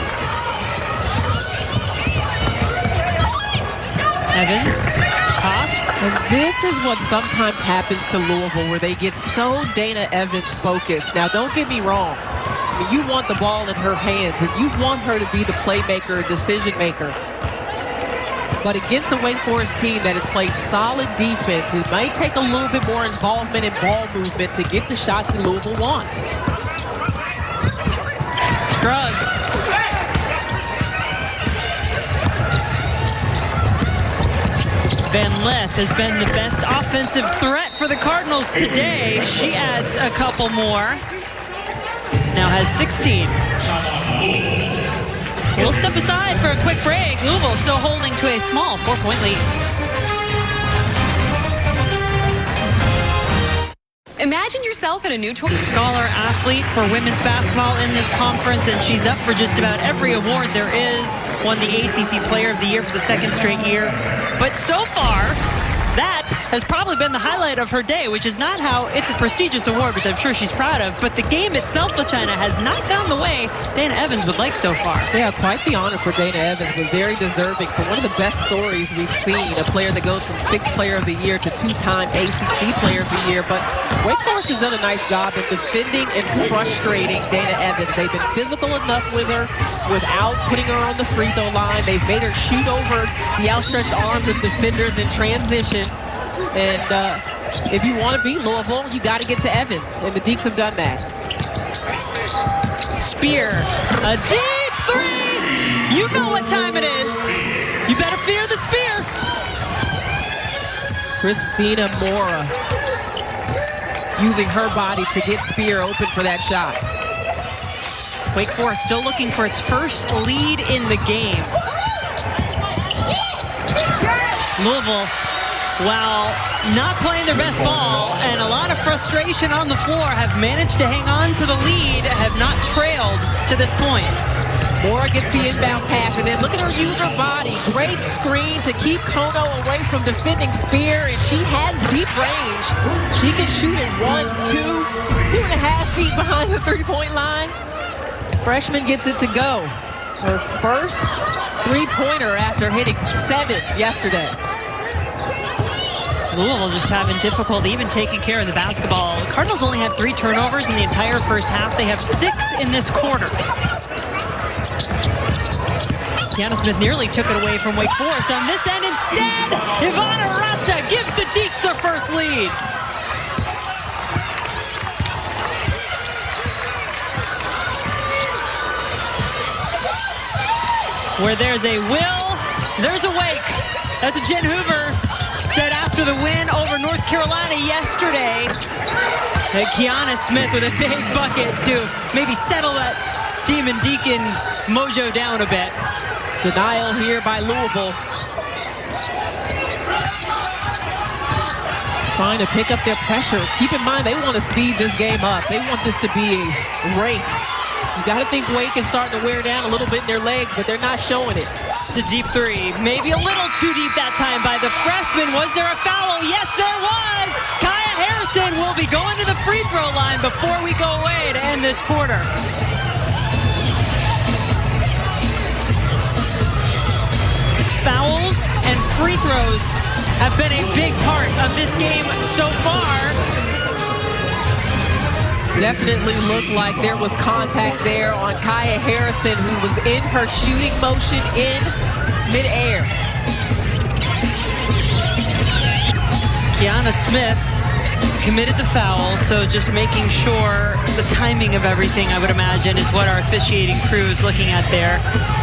Evans pops. And this is what sometimes happens to Louisville, where they get so Dana Evans focused. Now, don't get me wrong. I mean, you want the ball in her hands, and you want her to be the playmaker, decision maker. But against a Wake Forest team that has played solid defense, it might take a little bit more involvement in ball movement to get the shots that Louisville wants. Scruggs. Van Lith has been the best offensive threat for the Cardinals today. She adds a couple more. Now has 16. We'll step aside for a quick break. Louisville still holding to a small 4-point lead. Imagine yourself in a new tour. The scholar athlete for women's basketball in this conference, and she's up for just about every award there is. Won the ACC Player of the Year for the 2nd straight year. But so far, that has probably been the highlight of her day, which is not how it's a prestigious award, which I'm sure she's proud of, but the game itself, LaChina, has not gone the way Dana Evans would like so far. Yeah, quite the honor for Dana Evans, but very deserving for one of the best stories we've seen. A player that goes from 6th Player of the Year to 2-time ACC Player of the Year. But Wake Forest has done a nice job in defending and frustrating Dana Evans. They've been physical enough with her without putting her on the free throw line. They've made her shoot over the outstretched arms of defenders in transition. And if you want to beat Louisville, you got to get to Evans, and the Deeks have done that. Spear, a deep three. You know what time it is. You better fear the spear. Christina Mora using her body to get Spear open for that shot. Wake Forest still looking for its first lead in the game. Louisville, while not playing their best ball and a lot of frustration on the floor, have managed to hang on to the lead, have not trailed to this point. Mora gets the inbound pass, and then look at her use her body. Great screen to keep Kono away from defending Spear, and she has deep range. She can shoot it 1, 2, 2.5 feet behind the three-point line. Freshman gets it to go. Her first three-pointer after hitting 7 yesterday. Louisville just having difficulty even taking care of the basketball. The Cardinals only had 3 turnovers in the entire first half. They have 6 in this quarter. Kiana Smith nearly took it away from Wake Forest on this end. Instead, Ivana Ratza gives the Deeks their first lead. Where there's a will, there's a Wake. That's what Jen Hoover said after the win over North Carolina yesterday. And Kiana Smith with a big bucket to maybe settle that Demon Deacon mojo down a bit. Denial here by Louisville. Trying to pick up their pressure. Keep in mind, they want to speed this game up. They want this to be a race. You got to think Wake is starting to wear down a little bit in their legs, but they're not showing it. It's a deep three. Maybe a little too deep that time by the freshman. Was there a foul? Yes, there was. Kaya Harrison will be going to the free throw line before we go away to end this quarter. Fouls and free throws have been a big part of this game so far. Definitely looked like there was contact there on Kaya Harrison, who was in her shooting motion in midair. Kiana Smith committed the foul, so just making sure the timing of everything, I would imagine, is what our officiating crew is looking at there.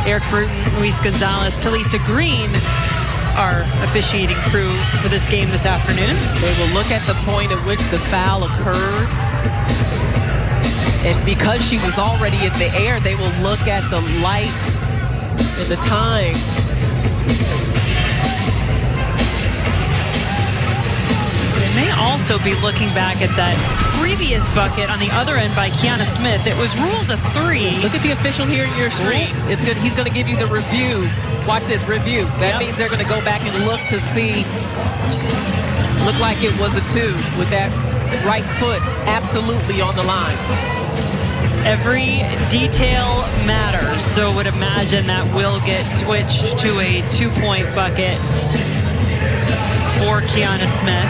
Eric Bruton, Luis Gonzalez, Talisa Green, our officiating crew for this game this afternoon. They will look at the point at which the foul occurred. And because she was already in the air, they will look at the light and the time. They may also be looking back at that previous bucket on the other end by Kiana Smith. It was ruled a 3. Look at the official here in your screen. It's good. He's going to give you the review. Watch this, review. That means they're going to go back and look to see. Looked like it was a 2 with that right foot absolutely on the line. Every detail matters, so would imagine that will get switched to a 2-point bucket for Kiana Smith.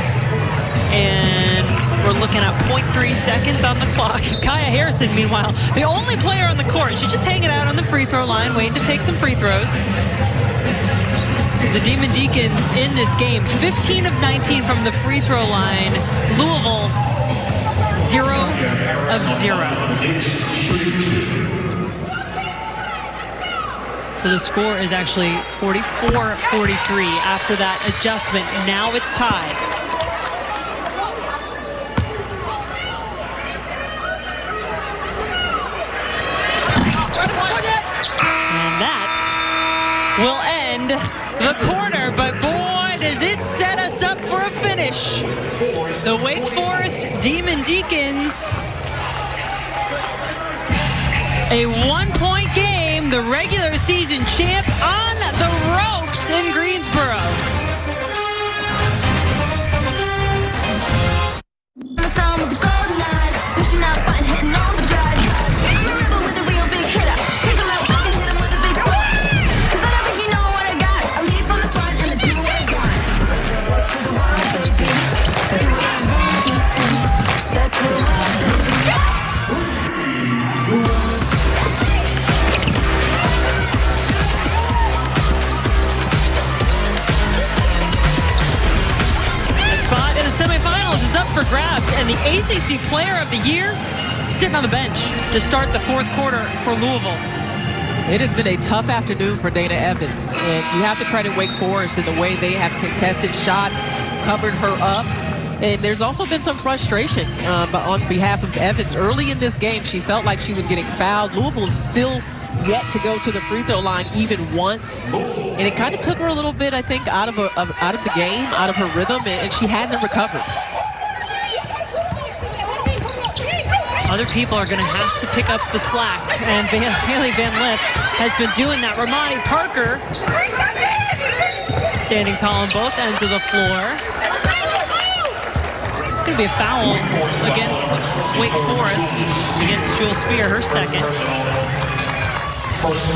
And we're looking at 0.3 seconds on the clock. Kaya Harrison, meanwhile, the only player on the court. She's just hanging out on the free throw line, waiting to take some free throws. The Demon Deacons in this game, 15 of 19 from the free throw line. Louisville, 0 of 0. So the score is actually 44-43 after that adjustment. Now it's tied. And that will end the quarter, but boy, does it set us up for a finish. The Wake Forest Demon Deacons, a one-point game, the regular season champ on the ropes in Greensboro. Up for grabs, and the ACC Player of the Year sitting on the bench to start the fourth quarter for Louisville. It has been a tough afternoon for Dana Evans, and you have to credit Wake Forest in the way they have contested shots, covered her up, and there's also been some frustration on behalf of Evans. Early in this game, she felt like she was getting fouled. Louisville is still yet to go to the free throw line even once, and it kind of took her a little bit, I think, out of the game, out of her rhythm, and she hasn't recovered. Other people are going to have to pick up the slack, and Haley Van Lith has been doing that. Ramani Parker standing tall on both ends of the floor. It's going to be a foul against Wake Forest, against Jewel Spear, her second.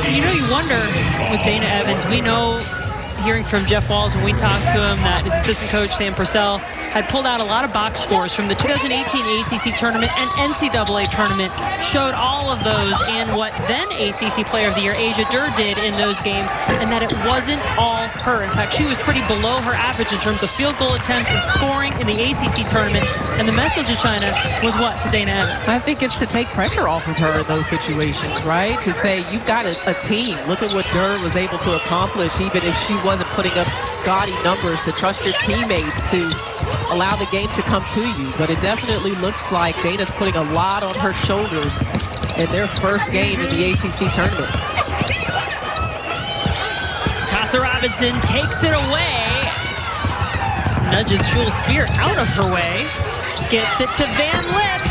You know, you wonder with Dana Evans, we know, hearing from Jeff Walls when we talked to him, that his assistant coach, Sam Purcell, had pulled out a lot of box scores from the 2018 ACC tournament and NCAA tournament, showed all of those, and what then ACC Player of the Year Asia Durr did in those games, and that it wasn't all her. In fact, she was pretty below her average in terms of field goal attempts and scoring in the ACC tournament, and the message of China was what to Dana Evans? I think it's to take pressure off of her in those situations, right? To say, you've got a team. Look at what Durr was able to accomplish, even if she wasn't putting up gaudy numbers, to trust your teammates to allow the game to come to you. But it definitely looks like Dana's putting a lot on her shoulders in their first game in the ACC tournament. Tassa Robinson takes it away, nudges Jewel Spear out of her way, gets it to Van Lith.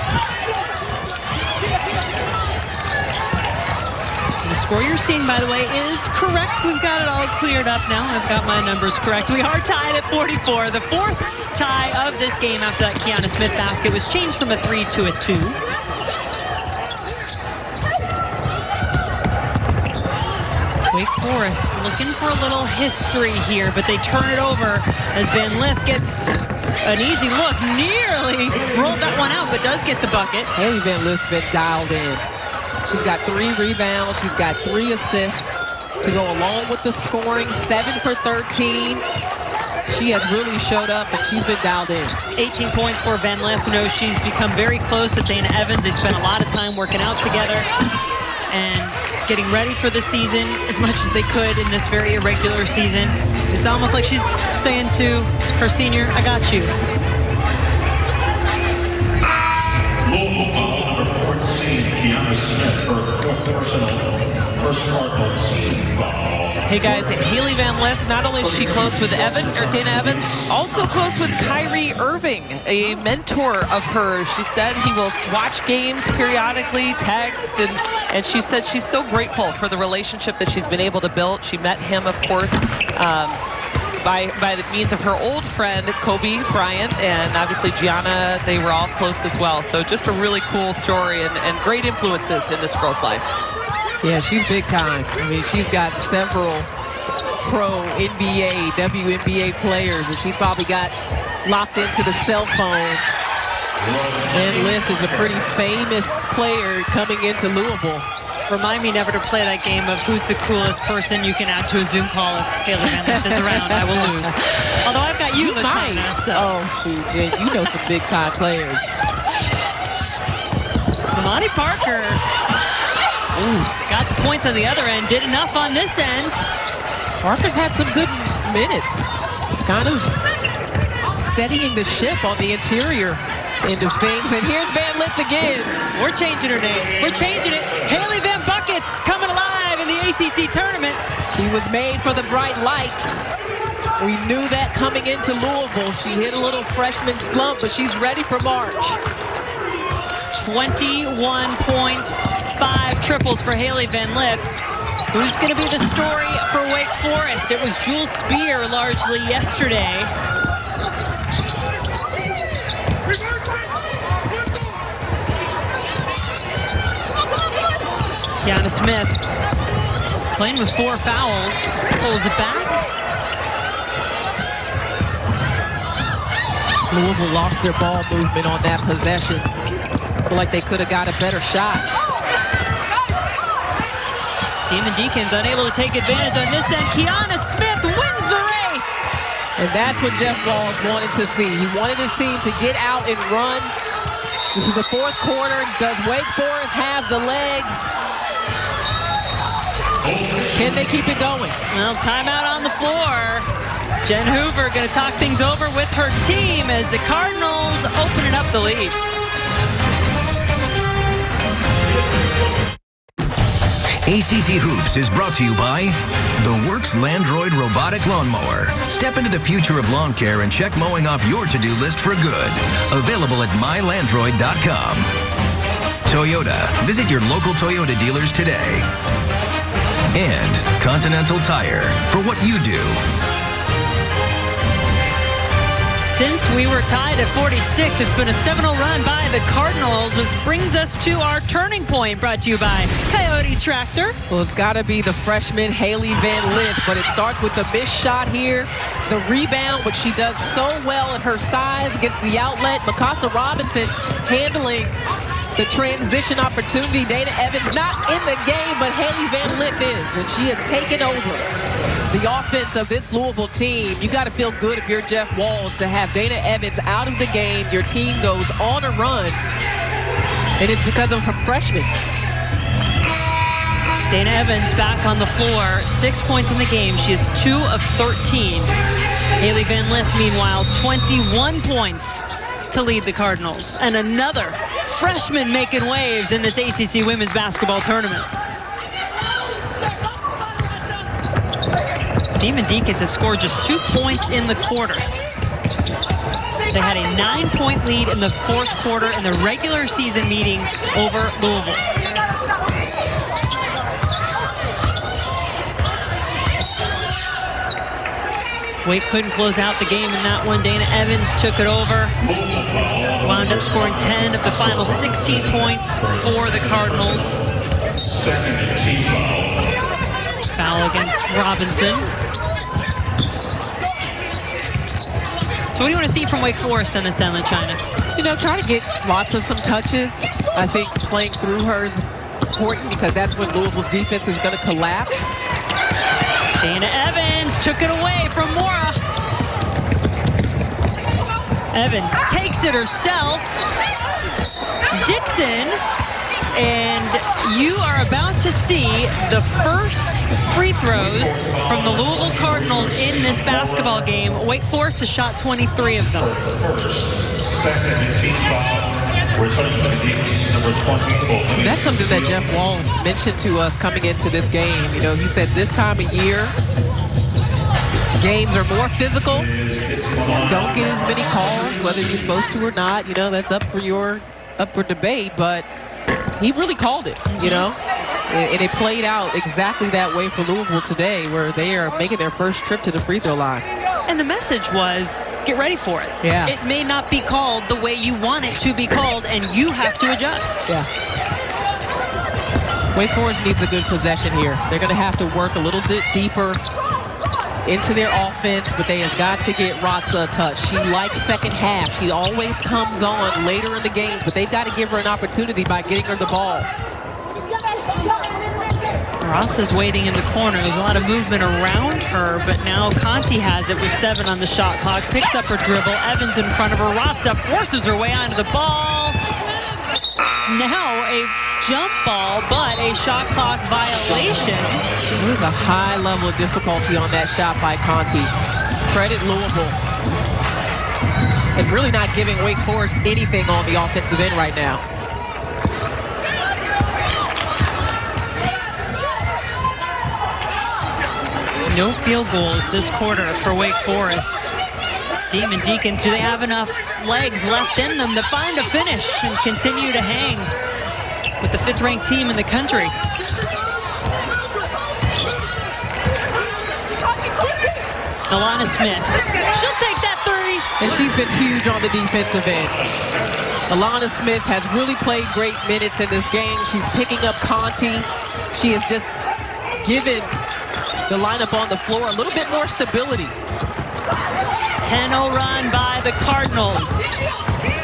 The score you're seeing, by the way, is correct. We've got it all cleared up now. I've got my numbers correct. We are tied at 44. The fourth tie of this game after that Kiana Smith basket was changed from a 3 to a 2. Wake Forest looking for a little history here, but they turn it over as Van Lith gets an easy look. Nearly rolled that one out, but does get the bucket. Haley Van Lith's been dialed in. She's got 3 rebounds. She's got 3 assists to go along with the scoring. 7 for 13. She has really showed up, and she's been dialed in. 18 points for Van Lith, who knows she's become very close with Dana Evans. They spent a lot of time working out together and getting ready for the season as much as they could in this very irregular season. It's almost like she's saying to her senior, I got you. Louisville foul number 14, Kiana Smith, her personal first Cardinal team foul. Hey guys, Haley Van Lith, not only is she close with Dana Evans, also close with Kyrie Irving, a mentor of hers. She said he will watch games periodically, text, and she said she's so grateful for the relationship that she's been able to build. She met him, of course, by the means of her old friend, Kobe Bryant, and obviously Gianna. They were all close as well. So just a really cool story and great influences in this girl's life. Yeah, she's big time. I mean, she's got several pro NBA, WNBA players, and she's probably got locked into the cell phone. Van Lith is a pretty famous player coming into Louisville. Remind me never to play that game of who's the coolest person you can add to a Zoom call if Haley Van Lith is around. I will lose. Although I've got you, LaChina. So. Oh, shoot, Jen, you know some big-time players. Ramani Parker. Ooh, got the points on the other end, did enough on this end. Parker's had some good minutes, kind of steadying the ship on the interior end of things. And here's Van Lith again. We're changing her name. We're changing it. Haley Van Buckets coming alive in the ACC ACC tournament. She was made for the bright lights. We knew that coming into Louisville. She hit a little freshman slump, but she's ready for March. 21 points, 5 triples for Haley Van Lith. Who's going to be the story for Wake Forest? It was Jules Spear largely yesterday. Kiana Smith playing with 4 fouls, pulls it back. Louisville lost their ball movement on that possession. Feel like they could have got a better shot. Demon Deacons unable to take advantage on this end. Kiana Smith wins the race. And that's what Jeff Walls wanted to see. He wanted his team to get out and run. This is the 4th quarter. Does Wake Forest have the legs? Can they keep it going? Well, timeout on the floor. Jen Hoover going to talk things over with her team as the Cardinals opening up the lead. ACC Hoops is brought to you by the Works Landroid Robotic Lawnmower. Step into the future of lawn care and check mowing off your to-do list for good. Available at mylandroid.com. Toyota. Visit your local Toyota dealers today. And Continental Tire. For what you do. Since we were tied at 46, it's been a 7-0 run by the Cardinals, which brings us to our turning point, brought to you by Coyote Tractor. Well, it's got to be the freshman Haley Van Lith, but it starts with the missed shot here, the rebound, which she does so well at her size, gets the outlet. Mikasa Robinson handling the transition opportunity. Dana Evans not in the game, but Haley Van Lith is, and she has taken over the offense of this Louisville team. You got to feel good if you're Jeff Walls to have Dana Evans out of the game. Your team goes on a run, and it's because of her freshman. Dana Evans back on the floor, 6 points in the game. She is 2 of 13. Haley Van Lith, meanwhile, 21 points to lead the Cardinals. And another freshman making waves in this ACC women's basketball tournament. Demon Deacons have scored just 2 points in the quarter. They had a 9-point lead in the 4th quarter in the regular season meeting over Louisville. Wake couldn't close out the game in that one. Dana Evans took it over. Wound up scoring 10 of the final 16 points for the Cardinals. Foul against Robinson. So what do you want to see from Wake Forest on this end, China? You know, try to get lots of some touches. I think playing through her is important because that's when Louisville's defense is going to collapse. Dana Evans took it away from Mora. Evans takes it herself. Dixon, and you are about to see the first free throws from the Louisville Cardinals in this basketball game. Wake Forest has shot 23 of them. That's something that Jeff Walls mentioned to us coming into this game. You know, he said this time of year, games are more physical. Don't get as many calls, whether you're supposed to or not. You know, that's up for debate, but he really called it, you know. And it played out exactly that way for Louisville today, where they are making their first trip to the free throw line. And the message was, get ready for it. Yeah. It may not be called the way you want it to be called, and you have to adjust. Yeah. Wake Forest needs a good possession here. They're going to have to work a little bit deeper into their offense, but they have got to get Ratza a touch. She likes second half. She always comes on later in the game, but they've got to give her an opportunity by getting her the ball. Ratza's waiting in the corner. There's a lot of movement around her, but now Conti has it with 7 on the shot clock. Picks up her dribble. Evans in front of her. Ratza forces her way onto the ball. Now a jump ball, but a shot clock violation. There's a high level of difficulty on that shot by Conti. Credit Louisville. And really not giving Wake Forest anything on the offensive end right now. No field goals this quarter for Wake Forest. Demon Deacons, do they have enough legs left in them to find a finish and continue to hang with the 5th-ranked team in the country? Alana Smith, she'll take that 3. And she's been huge on the defensive end. Alana Smith has really played great minutes in this game. She's picking up Conti. She has just given the lineup on the floor a little bit more stability. 10-0 run by the Cardinals.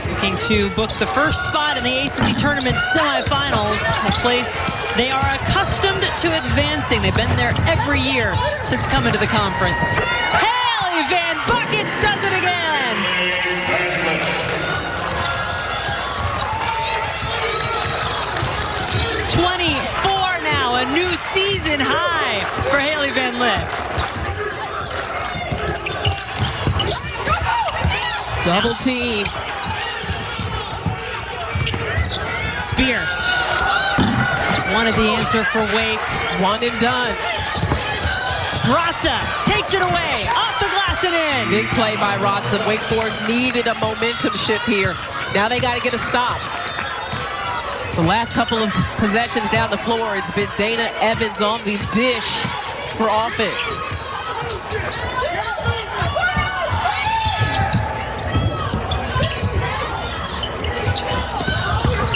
Looking to book the first spot in the ACC tournament semifinals, a place they are accustomed to advancing. They've been there every year since coming to the conference. Haley Van Buckets does it again! #24 now, a new season high for Haley Van Lith. Double team. Spear wanted the answer for Wake. One and done. Ratza takes it away, off the glass and in. Big play by Ratza. Wake Forest needed a momentum shift here. Now they got to get a stop. The last couple of possessions down the floor, it's been Dana Evans on the dish for offense.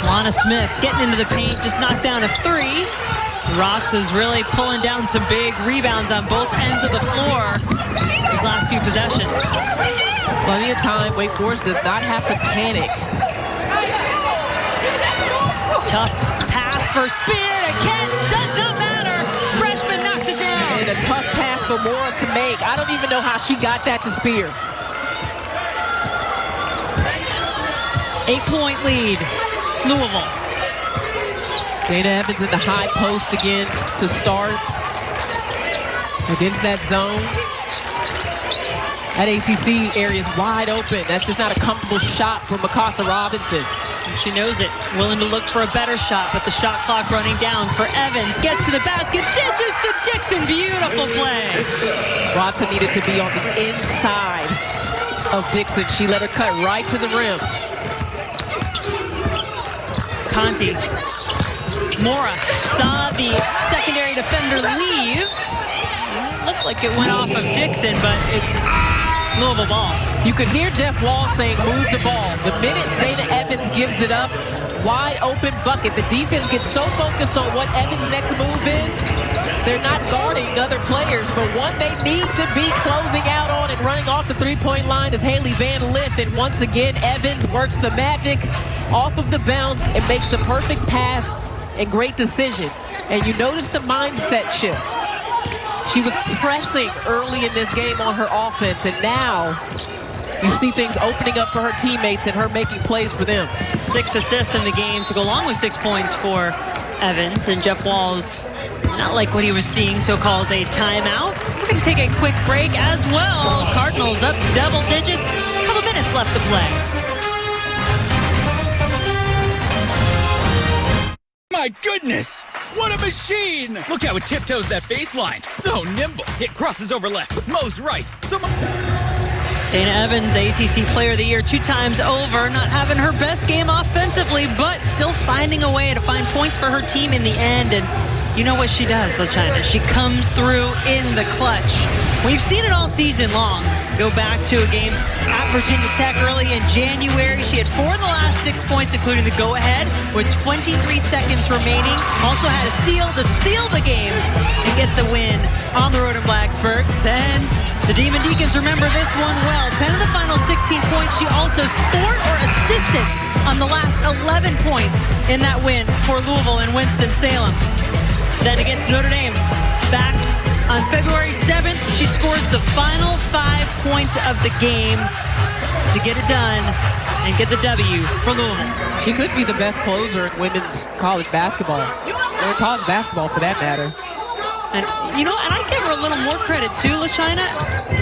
Alana Smith getting into the paint, just knocked down a 3. Ratza's really pulling down some big rebounds on both ends of the floor these last few possessions. Plenty of time. Wake Forest does not have to panic. Tough pass for Spear to catch, does not matter. Freshman knocks it down. And a tough pass for Mora to make. I don't even know how she got that to Spear. 8-point lead, Louisville. Dana Evans in the high post again to start against that zone. That ACC area is wide open. That's just not a comfortable shot for Mikasa Robinson. And she knows it, willing to look for a better shot, but the shot clock running down for Evans. Gets to the basket, dishes to Dixon, beautiful play. Watson needed to be on the inside of Dixon. She let her cut right to the rim. Conti. Mora saw the secondary defender leave. It looked like it went off of Dixon, but it's Louisville ball. You could hear Jeff Wall saying, move the ball. The minute Dana Evans gives it up, wide open bucket. The defense gets so focused on what Evans' next move is, they're not guarding other players, but one they need to be closing out on and running off the three-point line is Haley Van Lith. And once again, Evans works the magic off of the bounce and makes the perfect pass and great decision. And you notice the mindset shift. She was pressing early in this game on her offense, and now you see things opening up for her teammates and her making plays for them. 6 assists in the game to go along with 6 points for Evans, and Jeff Walls not like what he was seeing, so calls a timeout. We're going to take a quick break as well. Cardinals up double digits, a couple minutes left to play. My goodness! What a machine! Look how it tiptoes that baseline. So nimble. It crosses over left, mows right. Dana Evans, ACC Player of the Year 2 times over, not having her best game offensively, but still finding a way to find points for her team in the end. And you know what she does, LaChina. She comes through in the clutch. We've seen it all season long. Go back to a game at Virginia Tech early in January. She had 4 of the last 6 points, including the go-ahead, with 23 seconds remaining. Also had a steal to seal the game and get the win on the road in Blacksburg. Then the Demon Deacons remember this one well. 10 of the final 16 points. She also scored or assisted on the last 11 points in that win for Louisville and Winston-Salem. Then against Notre Dame, back on February 7th, she scores the final 5 points of the game to get it done and get the W for Louisville. She could be the best closer in women's college basketball, or in college basketball for that matter. And, you know, and I give her a little more credit too, LaChina.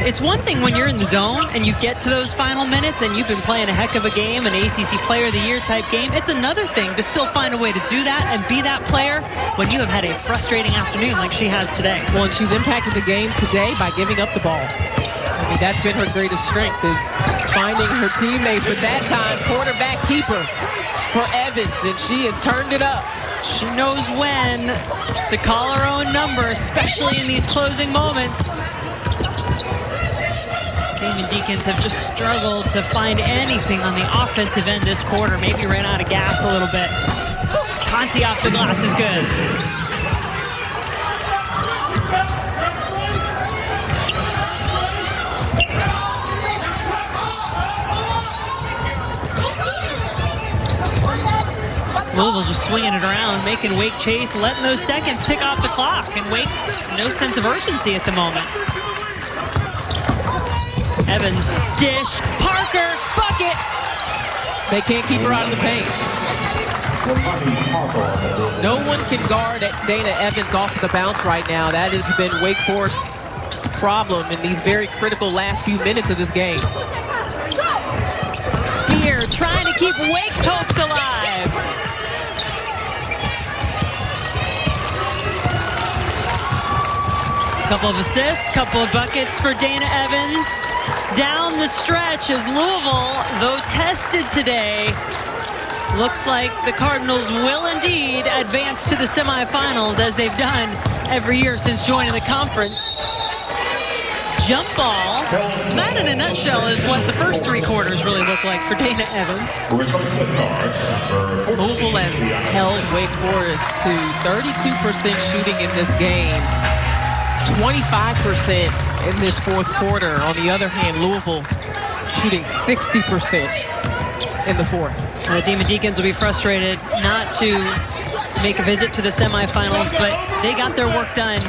It's one thing when you're in the zone and you get to those final minutes and you've been playing a heck of a game, an ACC Player of the Year type game. It's another thing to still find a way to do that and be that player when you have had a frustrating afternoon like she has today. Well, and she's impacted the game today by giving up the ball. I mean, that's been her greatest strength, is finding her teammates. But that time, quarterback keeper for Evans, and she has turned it up. She knows when to call her own number, especially in these closing moments. Demon Deacons have just struggled to find anything on the offensive end this quarter. Maybe ran out of gas a little bit. Conti off the glass is good. Louisville just swinging it around, making Wake chase, letting those seconds tick off the clock. And Wake, no sense of urgency at the moment. Evans, dish, Parker, bucket. They can't keep her out of the paint. No one can guard Dana Evans off of the bounce right now. That has been Wake Forest's problem in these very critical last few minutes of this game. Spear trying to keep Wake's hopes alive. Couple of assists, couple of buckets for Dana Evans. Down the stretch as Louisville, though tested today, looks like the Cardinals will indeed advance to the semifinals as they've done every year since joining the conference. Jump ball, that in a nutshell is what the first three quarters really look like for Dana Evans. Louisville has held Wake Forest to 32% shooting in this game. 25% in this fourth quarter. On the other hand, Louisville shooting 60% in the fourth. The Demon Deacons will be frustrated not to make a visit to the semifinals, but they got their work done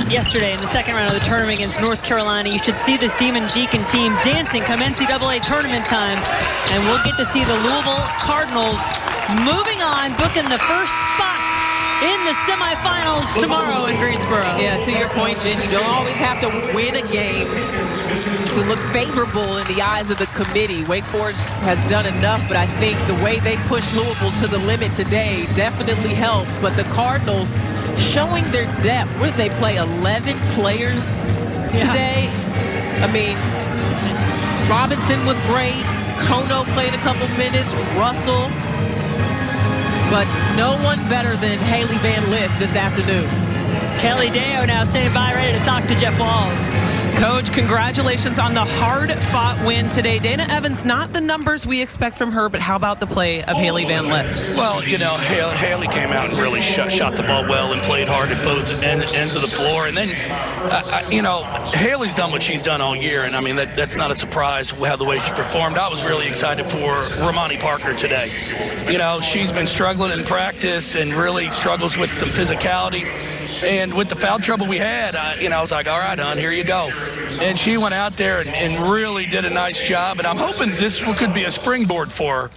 yesterday in the second round of the tournament against North Carolina. You should see this Demon Deacon team dancing come NCAA tournament time, and we'll get to see the Louisville Cardinals moving on, booking the first spot in the semifinals tomorrow in Greensboro. Yeah, to your point, Jen, you don't always have to win a game to look favorable in the eyes of the committee. Wake Forest has done enough, but I think the way they pushed Louisville to the limit today definitely helps. But the Cardinals showing their depth. Where did they play? 11 players today? I mean, Robinson was great. Kono played a couple minutes. Russell. But no one better than Haley Van Lith this afternoon. Kelly Deo now standing by, ready to talk to Jeff Walls. Coach, congratulations on the hard-fought win today. Dana Evans, not the numbers we expect from her, but how about the play of Haley Van Lith? Well, you know, Haley came out and really shot the ball well and played hard at both ends of the floor. And then, you know, Haley's done what she's done all year, and I mean, that's not a surprise how the way she performed. I was really excited for Ramani Parker today. You know, she's been struggling in practice and really struggles with some physicality. And with the foul trouble we had, you know, I was like, all right, hon, here you go. And she went out there and really did a nice job. And I'm hoping this could be a springboard for her,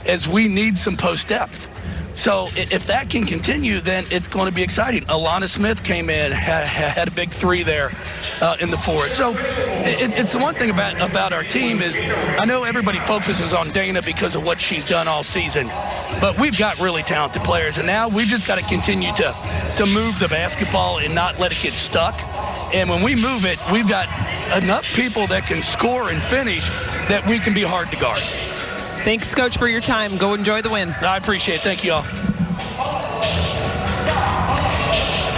as we need some post depth. So if that can continue, then it's going to be exciting. Alana Smith came in, had a big three there in the fourth. So it's the one thing about our team is I know everybody focuses on Dana because of what she's done all season, but we've got really talented players, and now we've just got to continue to move the basketball and not let it get stuck. And when we move it, we've got enough people that can score and finish that we can be hard to guard. Thanks, Coach, for your time. Go enjoy the win. I appreciate it. Thank you all.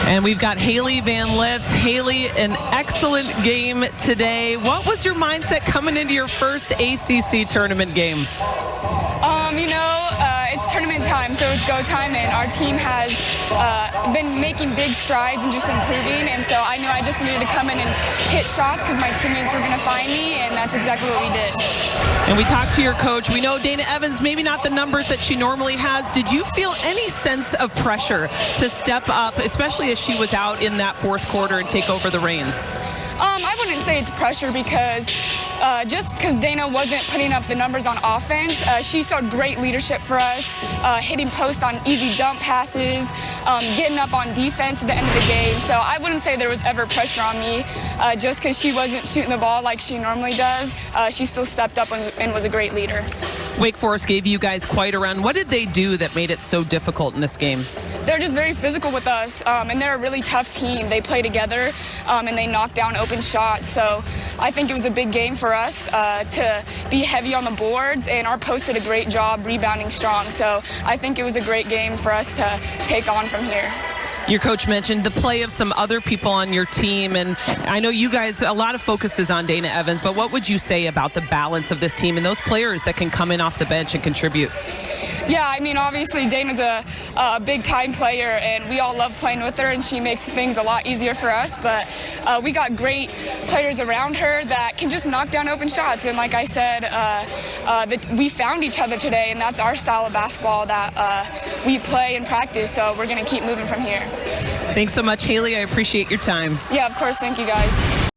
And we've got Haley Van Lith. Haley, an excellent game today. What was your mindset coming into your first ACC tournament game? You know, it's tournament time, so it's go time, and our team has been making big strides and just improving, and so I knew I just needed to come in and hit shots because my teammates were going to find me, and that's exactly what we did. And we talked to your coach. We know Dana Evans, maybe not the numbers that she normally has. Did you feel any sense of pressure to step up, especially as she was out in that fourth quarter and take over the reins? I wouldn't say it's pressure because just because Dana wasn't putting up the numbers on offense, she showed great leadership for us, hitting post on easy dump passes, getting up on defense at the end of the game. So I wouldn't say there was ever pressure on me just because she wasn't shooting the ball like she normally does. She still stepped up and was a great leader. Wake Forest gave you guys quite a run. What did they do that made it so difficult in this game? They're just very physical with us, and they're a really tough team. They play together, and they knock down open shots. So I think it was a big game for us to be heavy on the boards, and our post did a great job rebounding strong. So I think it was a great game for us to take on from here. Your coach mentioned the play of some other people on your team, and I know you guys, a lot of focus is on Dana Evans, but what would you say about the balance of this team and those players that can come in off the bench and contribute? Yeah, I mean, obviously Dana's a big-time player, and we all love playing with her, and she makes things a lot easier for us. But we got great players around her that can just knock down open shots. And like I said, we found each other today, and that's our style of basketball that we play and practice. So we're going to keep moving from here. Thanks so much, Haley. I appreciate your time. Yeah, of course. Thank you, guys.